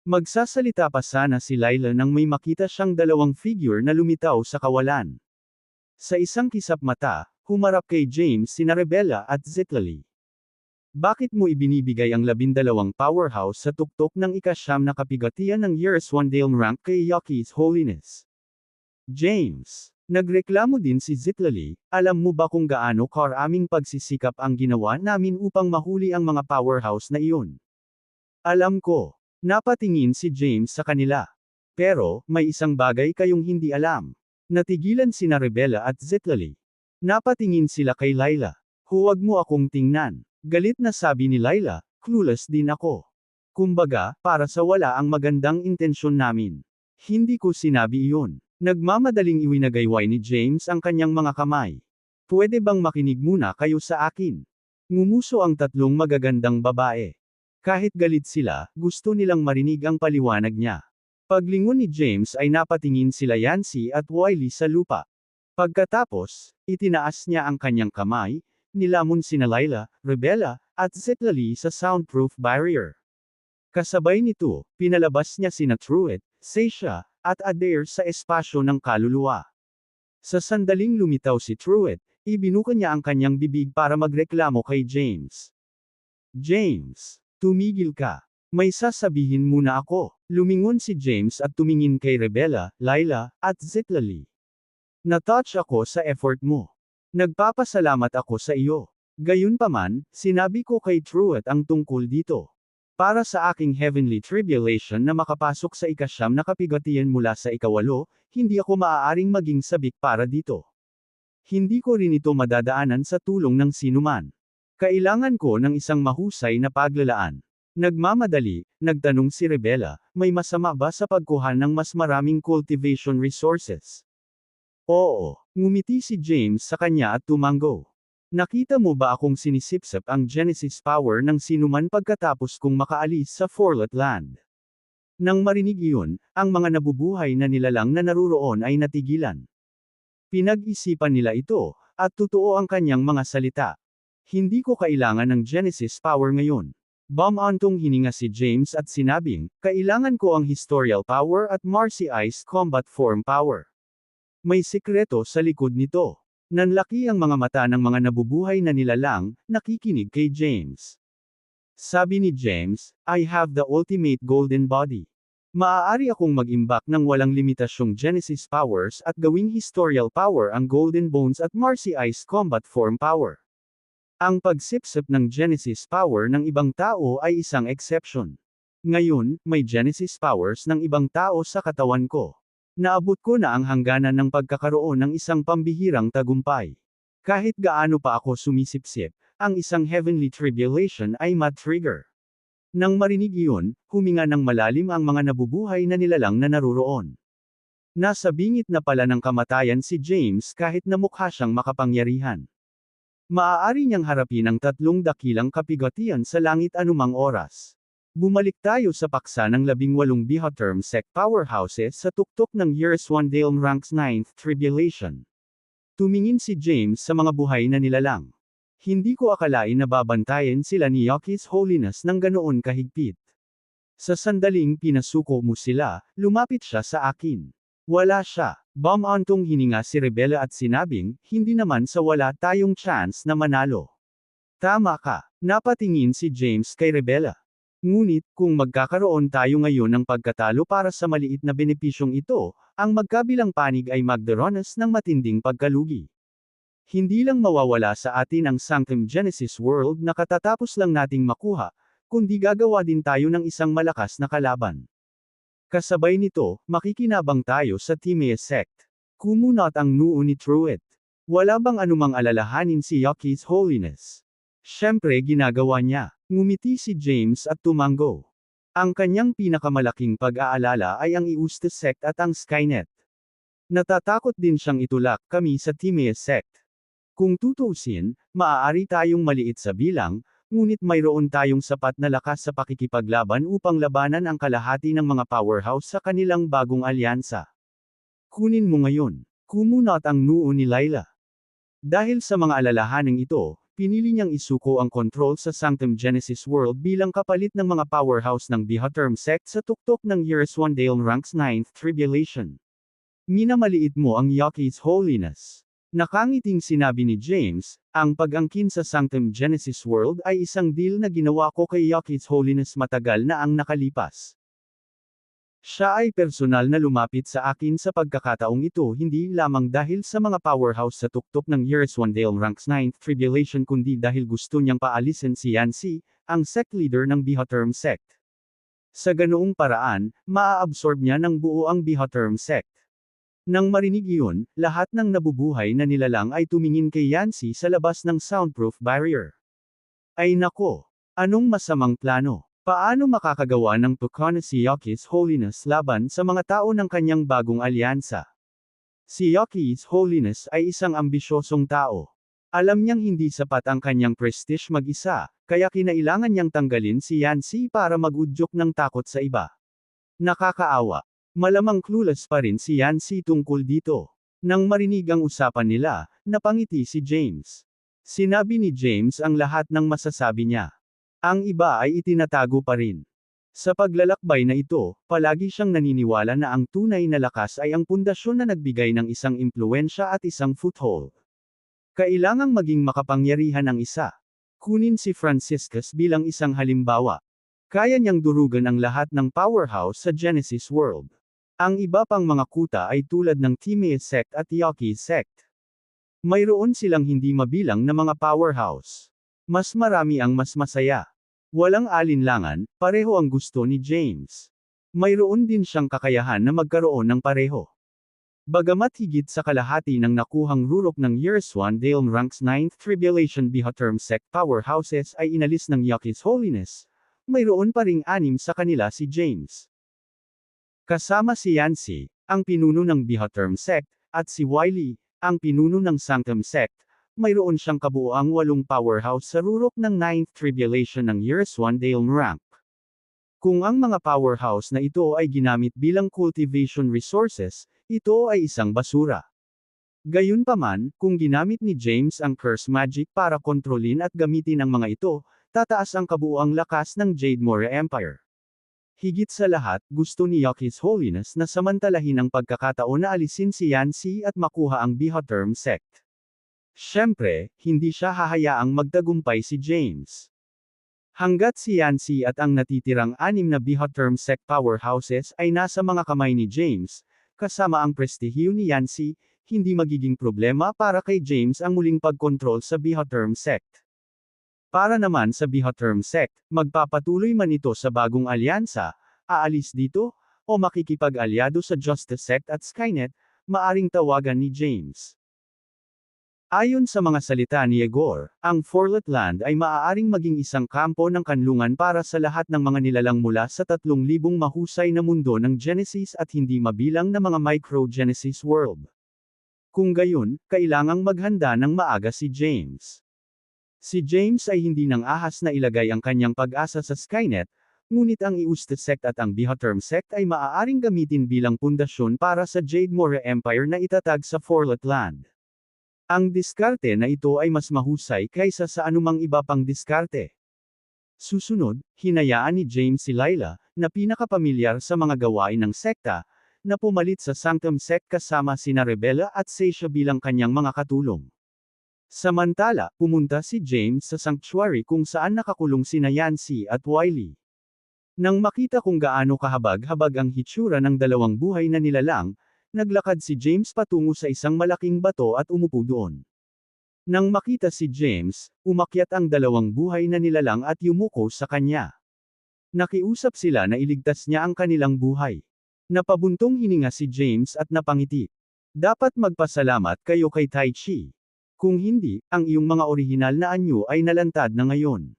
Magsasalita pa sana si Laila nang may makita siyang dalawang figure na lumitaw sa kawalan. Sa isang kisap mata, humarap kay James sina Rebella at Zitlali. Bakit mo ibinibigay ang 12 powerhouse sa tuktok ng ika-9 na kapigatian ng Years Wandale rank kay Yaki's Holiness? James. Nagreklamo din si Zitlali, alam mo ba kung gaano karaming pagsisikap ang ginawa namin upang mahuli ang mga powerhouse na iyon? Alam ko. Napatingin si James sa kanila. Pero, may isang bagay kayong hindi alam. Natigilan sina Rebella at Zitlali. Napatingin sila kay Laila. Huwag mo akong tingnan. Galit na sabi ni Laila, clueless din ako. Kumbaga, para sa wala ang magandang intensyon namin. Hindi ko sinabi iyon. Nagmamadaling iwinagayway ni James ang kanyang mga kamay. Pwede bang makinig muna kayo sa akin? Ngumuso ang tatlong magagandang babae. Kahit galit sila, gusto nilang marinig ang paliwanag niya. Paglingon ni James ay napatingin sila Yancy at Wiley sa lupa. Pagkatapos, itinaas niya ang kanyang kamay, nilamon sina Laila, Rebella, at Zitlali sa soundproof barrier. Kasabay nito, pinalabas niya sina Truett, Seisha, at Adair sa espasyo ng kaluluwa. Sa sandaling lumitaw si Truett, ibinuka niya ang kanyang bibig para magreklamo kay James. James, tumigil ka. May sasabihin muna ako. Lumingon si James at tumingin kay Rebella, Laila, at Zitlali. Na-touch ako sa effort mo. Nagpapasalamat ako sa iyo. Gayunpaman, sinabi ko kay Truett ang tungkol dito. Para sa aking heavenly tribulation na makapasok sa ika-9 na kapigatian mula sa ika-8, hindi ako maaaring maging sabik para dito. Hindi ko rin ito madadaanan sa tulong ng sinuman. Kailangan ko ng isang mahusay na paglalaan. Nagmamadali, nagtanong si Rebella, may masama ba sa pagkuha ng mas maraming cultivation resources? Oo, ngumiti si James sa kanya at tumango. Nakita mo ba akong sinisipsip ang Genesis power ng sinuman pagkatapos kong makaalis sa Forlet Land? Nang marinig iyon, ang mga nabubuhay na nilalang na naruroon ay natigilan. Pinag-isipan nila ito, at totoo ang kanyang mga salita. Hindi ko kailangan ng Genesis power ngayon. Bumantong hininga si James at sinabing, kailangan ko ang Historial power at Marcy Ice combat form power. May sikreto sa likod nito. Nanlaki ang mga mata ng mga nabubuhay na nilalang, nakikinig kay James. Sabi ni James, I have the ultimate golden body. Maaari akong mag-imbak ng walang limitasyong Genesis powers at gawing Historial power ang Golden Bones at Marcy Ice combat form power. Ang pagsipsip ng Genesis power ng ibang tao ay isang exception. Ngayon, may Genesis powers ng ibang tao sa katawan ko. Naabot ko na ang hangganan ng pagkakaroon ng isang pambihirang tagumpay. Kahit gaano pa ako sumisipsip, ang isang heavenly tribulation ay ma-trigger. Nang marinig iyon, huminga ng malalim ang mga nabubuhay na nilalang na naruroon. Nasa bingit na pala ng kamatayan si James kahit na mukha siyang makapangyarihan. Maaari niyang harapin ang tatlong dakilang kapigatian sa langit anumang oras. Bumalik tayo sa paksa ng 18 Bihoterm sect powerhouses sa tuktok ng Years 1 Dale Ranks 9th Tribulation. Tumingin si James sa mga buhay na nilalang. Hindi ko akalain na babantayan sila ni His Holiness ng ganoon kahigpit. Sa sandaling pinasuko mo sila, lumapit siya sa akin. Wala siya. Bumantong hininga si Rebella at sinabing, hindi naman sa wala tayong chance na manalo. Tama ka. Napatingin si James kay Rebella. Ngunit, kung magkakaroon tayo ngayon ng pagkatalo para sa maliit na benepisyong ito, ang magkabilang panig ay magdaranas ng matinding pagkalugi. Hindi lang mawawala sa atin ang Sanctum Genesis World na katatapos lang nating makuha, kundi gagawa din tayo ng isang malakas na kalaban. Kasabay nito, makikinabang tayo sa Timaeus sect. Kumunot ang noo ni Truett. Wala bang anumang alalahanin si His Holiness? Siyempre ginagawa niya. Ngumiti si James at tumango. Ang kanyang pinakamalaking pag-aalala ay ang Eustace sect at ang Skynet. Natatakot din siyang itulak kami sa Timaeus sect. Kung tutuusin, maaari tayong maliit sa bilang, ngunit mayroon tayong sapat na lakas sa pakikipaglaban upang labanan ang kalahati ng mga powerhouse sa kanilang bagong alyansa. Kunin mo ngayon. Kumunot ang noo ni Layla. Dahil sa mga alalahaning ito, pinili niyang isuko ang kontrol sa Sanctum Genesis World bilang kapalit ng mga powerhouse ng Bihoterm sect sa tuktok ng Years 1 Dale Ranks 9th Tribulation. Minamaliit mo ang His Holiness. Nakangiting sinabi ni James, ang pag-angkin sa Sanctum Genesis World ay isang deal na ginawa ko kay His Holiness matagal na ang nakalipas. Siya ay personal na lumapit sa akin sa pagkakataong ito hindi lamang dahil sa mga powerhouse sa tuktok ng Years 1 Dale Ranks 9th Tribulation kundi dahil gusto niyang paalisin si Yancy, ang sect leader ng Bihoterm sect. Sa ganoong paraan, maa-absorb niya ng buo ang Bihoterm sect. Nang marinig iyon, lahat ng nabubuhay na nilalang ay tumingin kay Yancy sa labas ng soundproof barrier. Ay nako! Anong masamang plano? Paano makakagawa ng pukana si His Holiness laban sa mga tao ng kanyang bagong alyansa? Si His Holiness ay isang ambisyosong tao. Alam niyang hindi sapat ang kanyang prestige mag-isa, kaya kinailangan niyang tanggalin si Yancy para mag-udyok ng takot sa iba. Nakakaawa. Malamang clueless pa rin si Yancy tungkol dito. Nang marinig ang usapan nila, napangiti si James. Sinabi ni James ang lahat ng masasabi niya. Ang iba ay itinatago pa rin. Sa paglalakbay na ito, palagi siyang naniniwala na ang tunay na lakas ay ang pundasyon na nagbigay ng isang impluensya at isang foothold. Kailangang maging makapangyarihan ang isa. Kunin si Franciscus bilang isang halimbawa. Kaya niyang durugan ang lahat ng powerhouse sa Genesis World. Ang iba pang mga kuta ay tulad ng Timaeus sect at His sect. Mayroon silang hindi mabilang na mga powerhouse. Mas marami ang mas masaya. Walang alinlangan, pareho ang gusto ni James. Mayroon din siyang kakayahan na magkaroon ng pareho. Bagamat higit sa kalahati ng nakuhang rurok ng Yerswan Dale ranks 9th Tribulation Bihoterm sect powerhouses ay inalis ng Yakis Holiness, mayroon pa ring 6 sa kanila si James. Kasama si Yancy, ang pinuno ng Bihoterm sect, at si Wiley, ang pinuno ng Sanctum sect, mayroon siyang kabuuang 8 powerhouse sa rurok ng 9th Tribulation ng Yerswan Dale rank. Kung ang mga powerhouse na ito ay ginamit bilang cultivation resources, ito ay isang basura. Gayunpaman, kung ginamit ni James ang curse magic para kontrolin at gamitin ang mga ito, tataas ang kabuuang lakas ng Jademore Empire. Higit sa lahat, gusto ni Yakis Holiness na samantalahin ang pagkakataon na alisin si Yancy at makuha ang Bihoterm sect. Siyempre, hindi siya hahayaang magtagumpay si James. Hanggat si Yancy at ang natitirang 6 na Bihoterm sect powerhouses ay nasa mga kamay ni James, kasama ang prestihiyo ni Yancy, hindi magiging problema para kay James ang muling pagkontrol sa Bihoterm sect. Para naman sa Bihoterm sect, magpapatuloy man ito sa bagong alyansa, aalis dito, o makikipag-alyado sa Justice sect at Skynet, maaring tawagan ni James. Ayon sa mga salita ni Igor, ang Forlet Land ay maaaring maging isang kampo ng kanlungan para sa lahat ng mga nilalang mula sa 3,000 mahusay na mundo ng Genesis at hindi mabilang na mga micro-Genesis world. Kung gayon, kailangang maghanda ng maaga si James. Si James ay hindi nang ahas na ilagay ang kanyang pag-asa sa Skynet, ngunit ang Iuste sect at ang Bihoterm sect ay maaaring gamitin bilang pundasyon para sa Jademore Empire na itatag sa Forlet Land. Ang diskarte na ito ay mas mahusay kaysa sa anumang iba pang diskarte. Susunod, hinayaan ni James si Lila, na pinakapamilyar sa mga gawain ng sekta, na pumalit sa Sanctum sect kasama sina Rebella at Seisha bilang kanyang mga katulong. Samantala, pumunta si James sa sanctuary kung saan nakakulong sina Yancy at Wiley. Nang makita kung gaano kahabag-habag ang hitsura ng dalawang buhay na nilalang, naglakad si James patungo sa isang malaking bato at umupo doon. Nang makita si James, umakyat ang dalawang buhay na nilalang at yumuko sa kanya. Nakiusap sila na iligtas niya ang kanilang buhay. Napabuntong hininga si James at napangiti. Dapat magpasalamat kayo kay Tai Chi. Kung hindi, ang iyong mga orihinal na anyo ay nalantad na ngayon.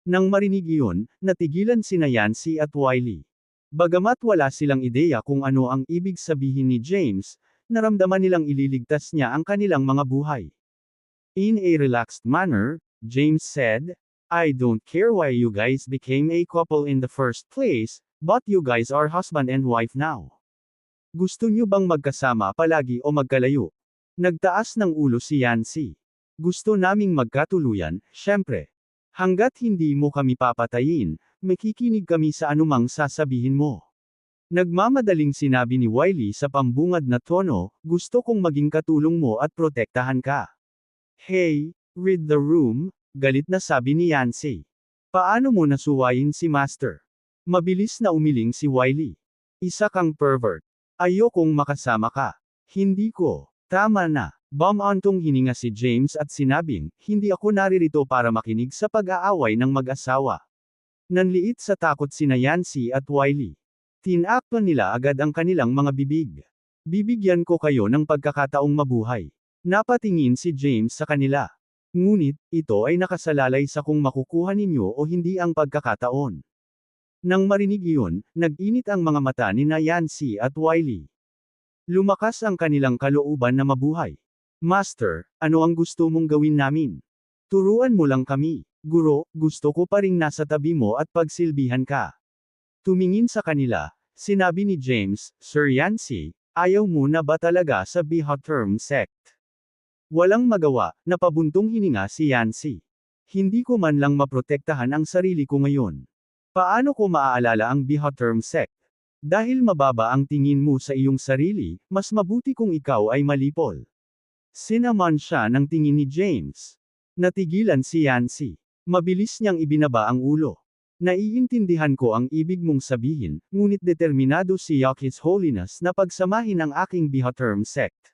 Nang marinig iyon, natigilan sina Yancy at Wiley. Bagamat wala silang ideya kung ano ang ibig sabihin ni James, naramdaman nilang ililigtas niya ang kanilang mga buhay. In a relaxed manner, James said, "I don't care why you guys became a couple in the first place, but you guys are husband and wife now. Gusto niyo bang magkasama palagi o magkalayo?" Nagtaas ng ulo si Yancy. "Gusto naming magkatuluyan, syempre. Hanggat hindi mo kami papatayin, makikinig kami sa anumang sasabihin mo." Nagmamadaling sinabi ni Wiley sa pambungad na tono, "Gusto kong maging katulong mo at protektahan ka." "Hey, read the room," galit na sabi ni Yancy. "Paano mo nasuwayin si Master?" Mabilis na umiling si Wiley. "Isa kang pervert. Ayokong makasama ka." "Hindi ko. Tama na." Bumantong hininga si James at sinabing, "Hindi ako naririto para makinig sa pag-aaway ng mag-asawa." Nanliit sa takot sina Yancy at Wiley. Tinakpan nila agad ang kanilang mga bibig. "Bibigyan ko kayo ng pagkakataong mabuhay." Napatingin si James sa kanila. Ngunit, ito ay nakasalalay sa kung makukuha ninyo o hindi ang pagkakataon. Nang marinig iyon, nag-init ang mga mata ni Yancy at Wiley. Lumakas ang kanilang kalooban na mabuhay. "Master, ano ang gusto mong gawin namin? Turuan mo lang kami. Guro, gusto ko pa ring nasa tabi mo at pagsilbihan ka." Tumingin sa kanila, sinabi ni James, "Sir Yancy, ayaw mo na ba talaga sa Bihoterm sect?" Walang magawa, napabuntong hininga si Yancy. "Hindi ko man lang maprotektahan ang sarili ko ngayon. Paano ko maaalala ang Bihoterm sect? Dahil mababa ang tingin mo sa iyong sarili, mas mabuti kung ikaw ay malipol." Sinaman siya ng tingin ni James. Natigilan si Yancy. Mabilis niyang ibinaba ang ulo. "Naiintindihan ko ang ibig mong sabihin, ngunit determinado si Yakis Holiness na pagsamahin ang aking Bihoterm sect.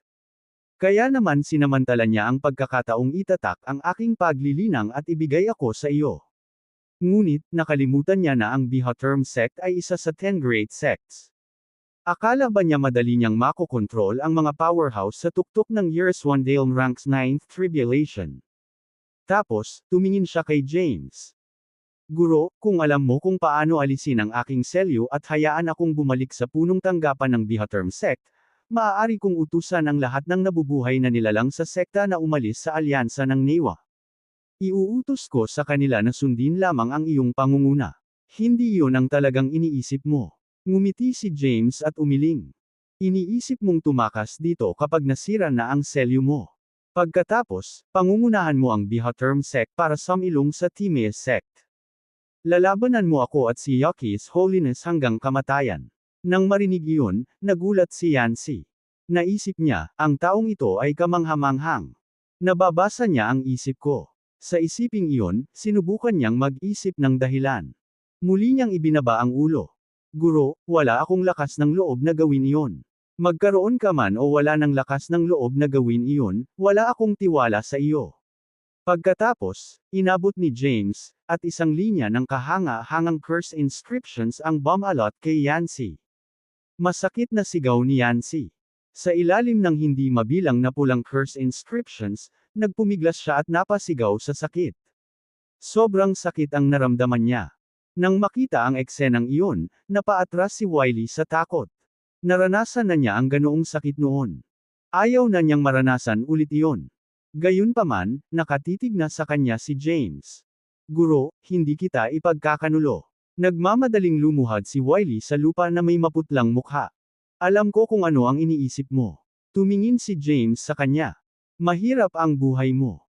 Kaya naman sinamantala niya ang pagkakataong itatak ang aking paglilinang at ibigay ako sa iyo." Ngunit, nakalimutan niya na ang Bihoterm sect ay isa sa 10 great sects. Akala ba niya madali niyang makokontrol ang mga powerhouse sa tuktok ng Years One Dale Ranks 9th Tribulation? Tapos, tumingin siya kay James. Guro, kung alam mo kung paano alisin ang aking selyo at hayaan akong bumalik sa punong tanggapan ng Bihaterm sect, maaari kong utusan ang lahat ng nabubuhay na nilalang sa sekta na umalis sa alyansa ng Newa. Iuutos ko sa kanila na sundin lamang ang iyong pangunguna. Hindi iyon ang talagang iniisip mo. Ngumiti si James at umiling. Iniisip mong tumakas dito kapag nasira na ang selyo mo. Pagkatapos, pangungunahan mo ang Bihaterm sect para sumilong sa Timaeus sect. Lalabanan mo ako at si Yaki's Holiness hanggang kamatayan. Nang marinig iyon, nagulat si Yancy. Naisip niya, ang taong ito ay kamanghamanghang. Nababasa niya ang isip ko. Sa isiping iyon, sinubukan niyang mag-isip ng dahilan. Muli niyang ibinaba ang ulo. Guro, wala akong lakas ng loob na gawin iyon. Magkaroon ka man o wala ng lakas ng loob na gawin iyon, wala akong tiwala sa iyo. Pagkatapos, inabot ni James, at isang linya ng kahanga-hangang curse inscriptions ang bumalot kay Yancy. Masakit na sigaw ni Yancy. Sa ilalim ng hindi mabilang na pulang curse inscriptions, nagpumiglas siya at napasigaw sa sakit. Sobrang sakit ang naramdaman niya. Nang makita ang eksenang iyon, napaatras si Wiley sa takot. Naranasan na niya ang ganoong sakit noon. Ayaw na niyang maranasan ulit iyon. Gayunpaman, nakatitig na sa kanya si James. Guro, hindi kita ipagkakanulo. Nagmamadaling lumuhad si Wiley sa lupa na may maputlang mukha. Alam ko kung ano ang iniisip mo. Tumingin si James sa kanya. Mahirap ang buhay mo.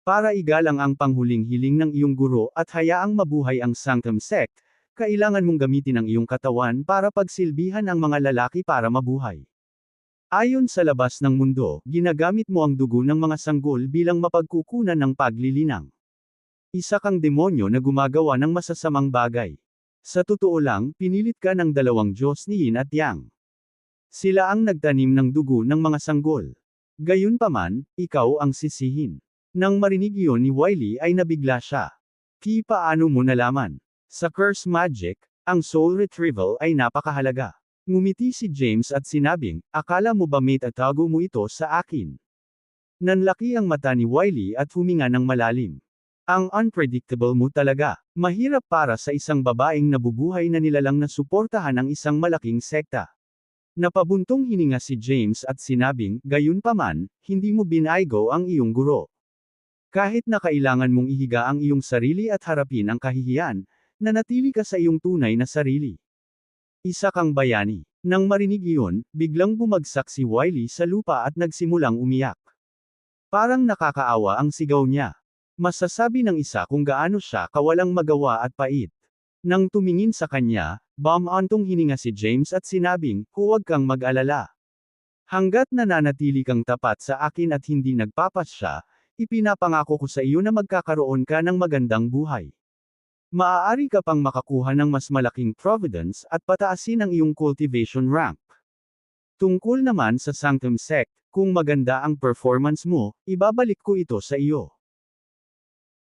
Para igalang ang panghuling hiling ng iyong guro at hayaang mabuhay ang Sanctum Sect, kailangan mong gamitin ang iyong katawan para pagsilbihan ang mga lalaki para mabuhay. Ayon sa labas ng mundo, ginagamit mo ang dugo ng mga sanggol bilang mapagkukunan ng paglilinang. Isa kang demonyo na gumagawa ng masasamang bagay. Sa totoo lang, pinilit ka ng dalawang Diyos ni Yin at Yang. Sila ang nagtanim ng dugo ng mga sanggol. Gayunpaman, ikaw ang sisihin. Nang marinig iyon ni Wiley ay nabigla siya. Paano mo nalaman? Sa curse magic, ang soul retrieval ay napakahalaga. Ngumiti si James at sinabing, akala mo ba may tatago mo ito sa akin? Nanlaki ang mata ni Wiley at huminga ng malalim. Ang unpredictable mo talaga. Mahirap para sa isang babaeng nabubuhay na nilalang na suportahan ang isang malaking sekta. Napabuntong hininga si James at sinabing, gayunpaman, hindi mo binaygo ang iyong guro. Kahit na kailangan mong ihiga ang iyong sarili at harapin ang kahihiyan, nanatili ka sa iyong tunay na sarili. Isa kang bayani. Nang marinig iyon, biglang bumagsak si Wiley sa lupa at nagsimulang umiyak. Parang nakakaawa ang sigaw niya. Masasabi ng isa kung gaano siya kawalang magawa at pait. Nang tumingin sa kanya, bumantong hininga si James at sinabing, huwag kang mag-alala. Hanggat nananatili kang tapat sa akin at hindi nagpapasya, ipinapangako ko sa iyo na magkakaroon ka ng magandang buhay. Maaari ka pang makakuha ng mas malaking providence at pataasin ang iyong cultivation rank. Tungkol naman sa Sanctum Sect, kung maganda ang performance mo, ibabalik ko ito sa iyo.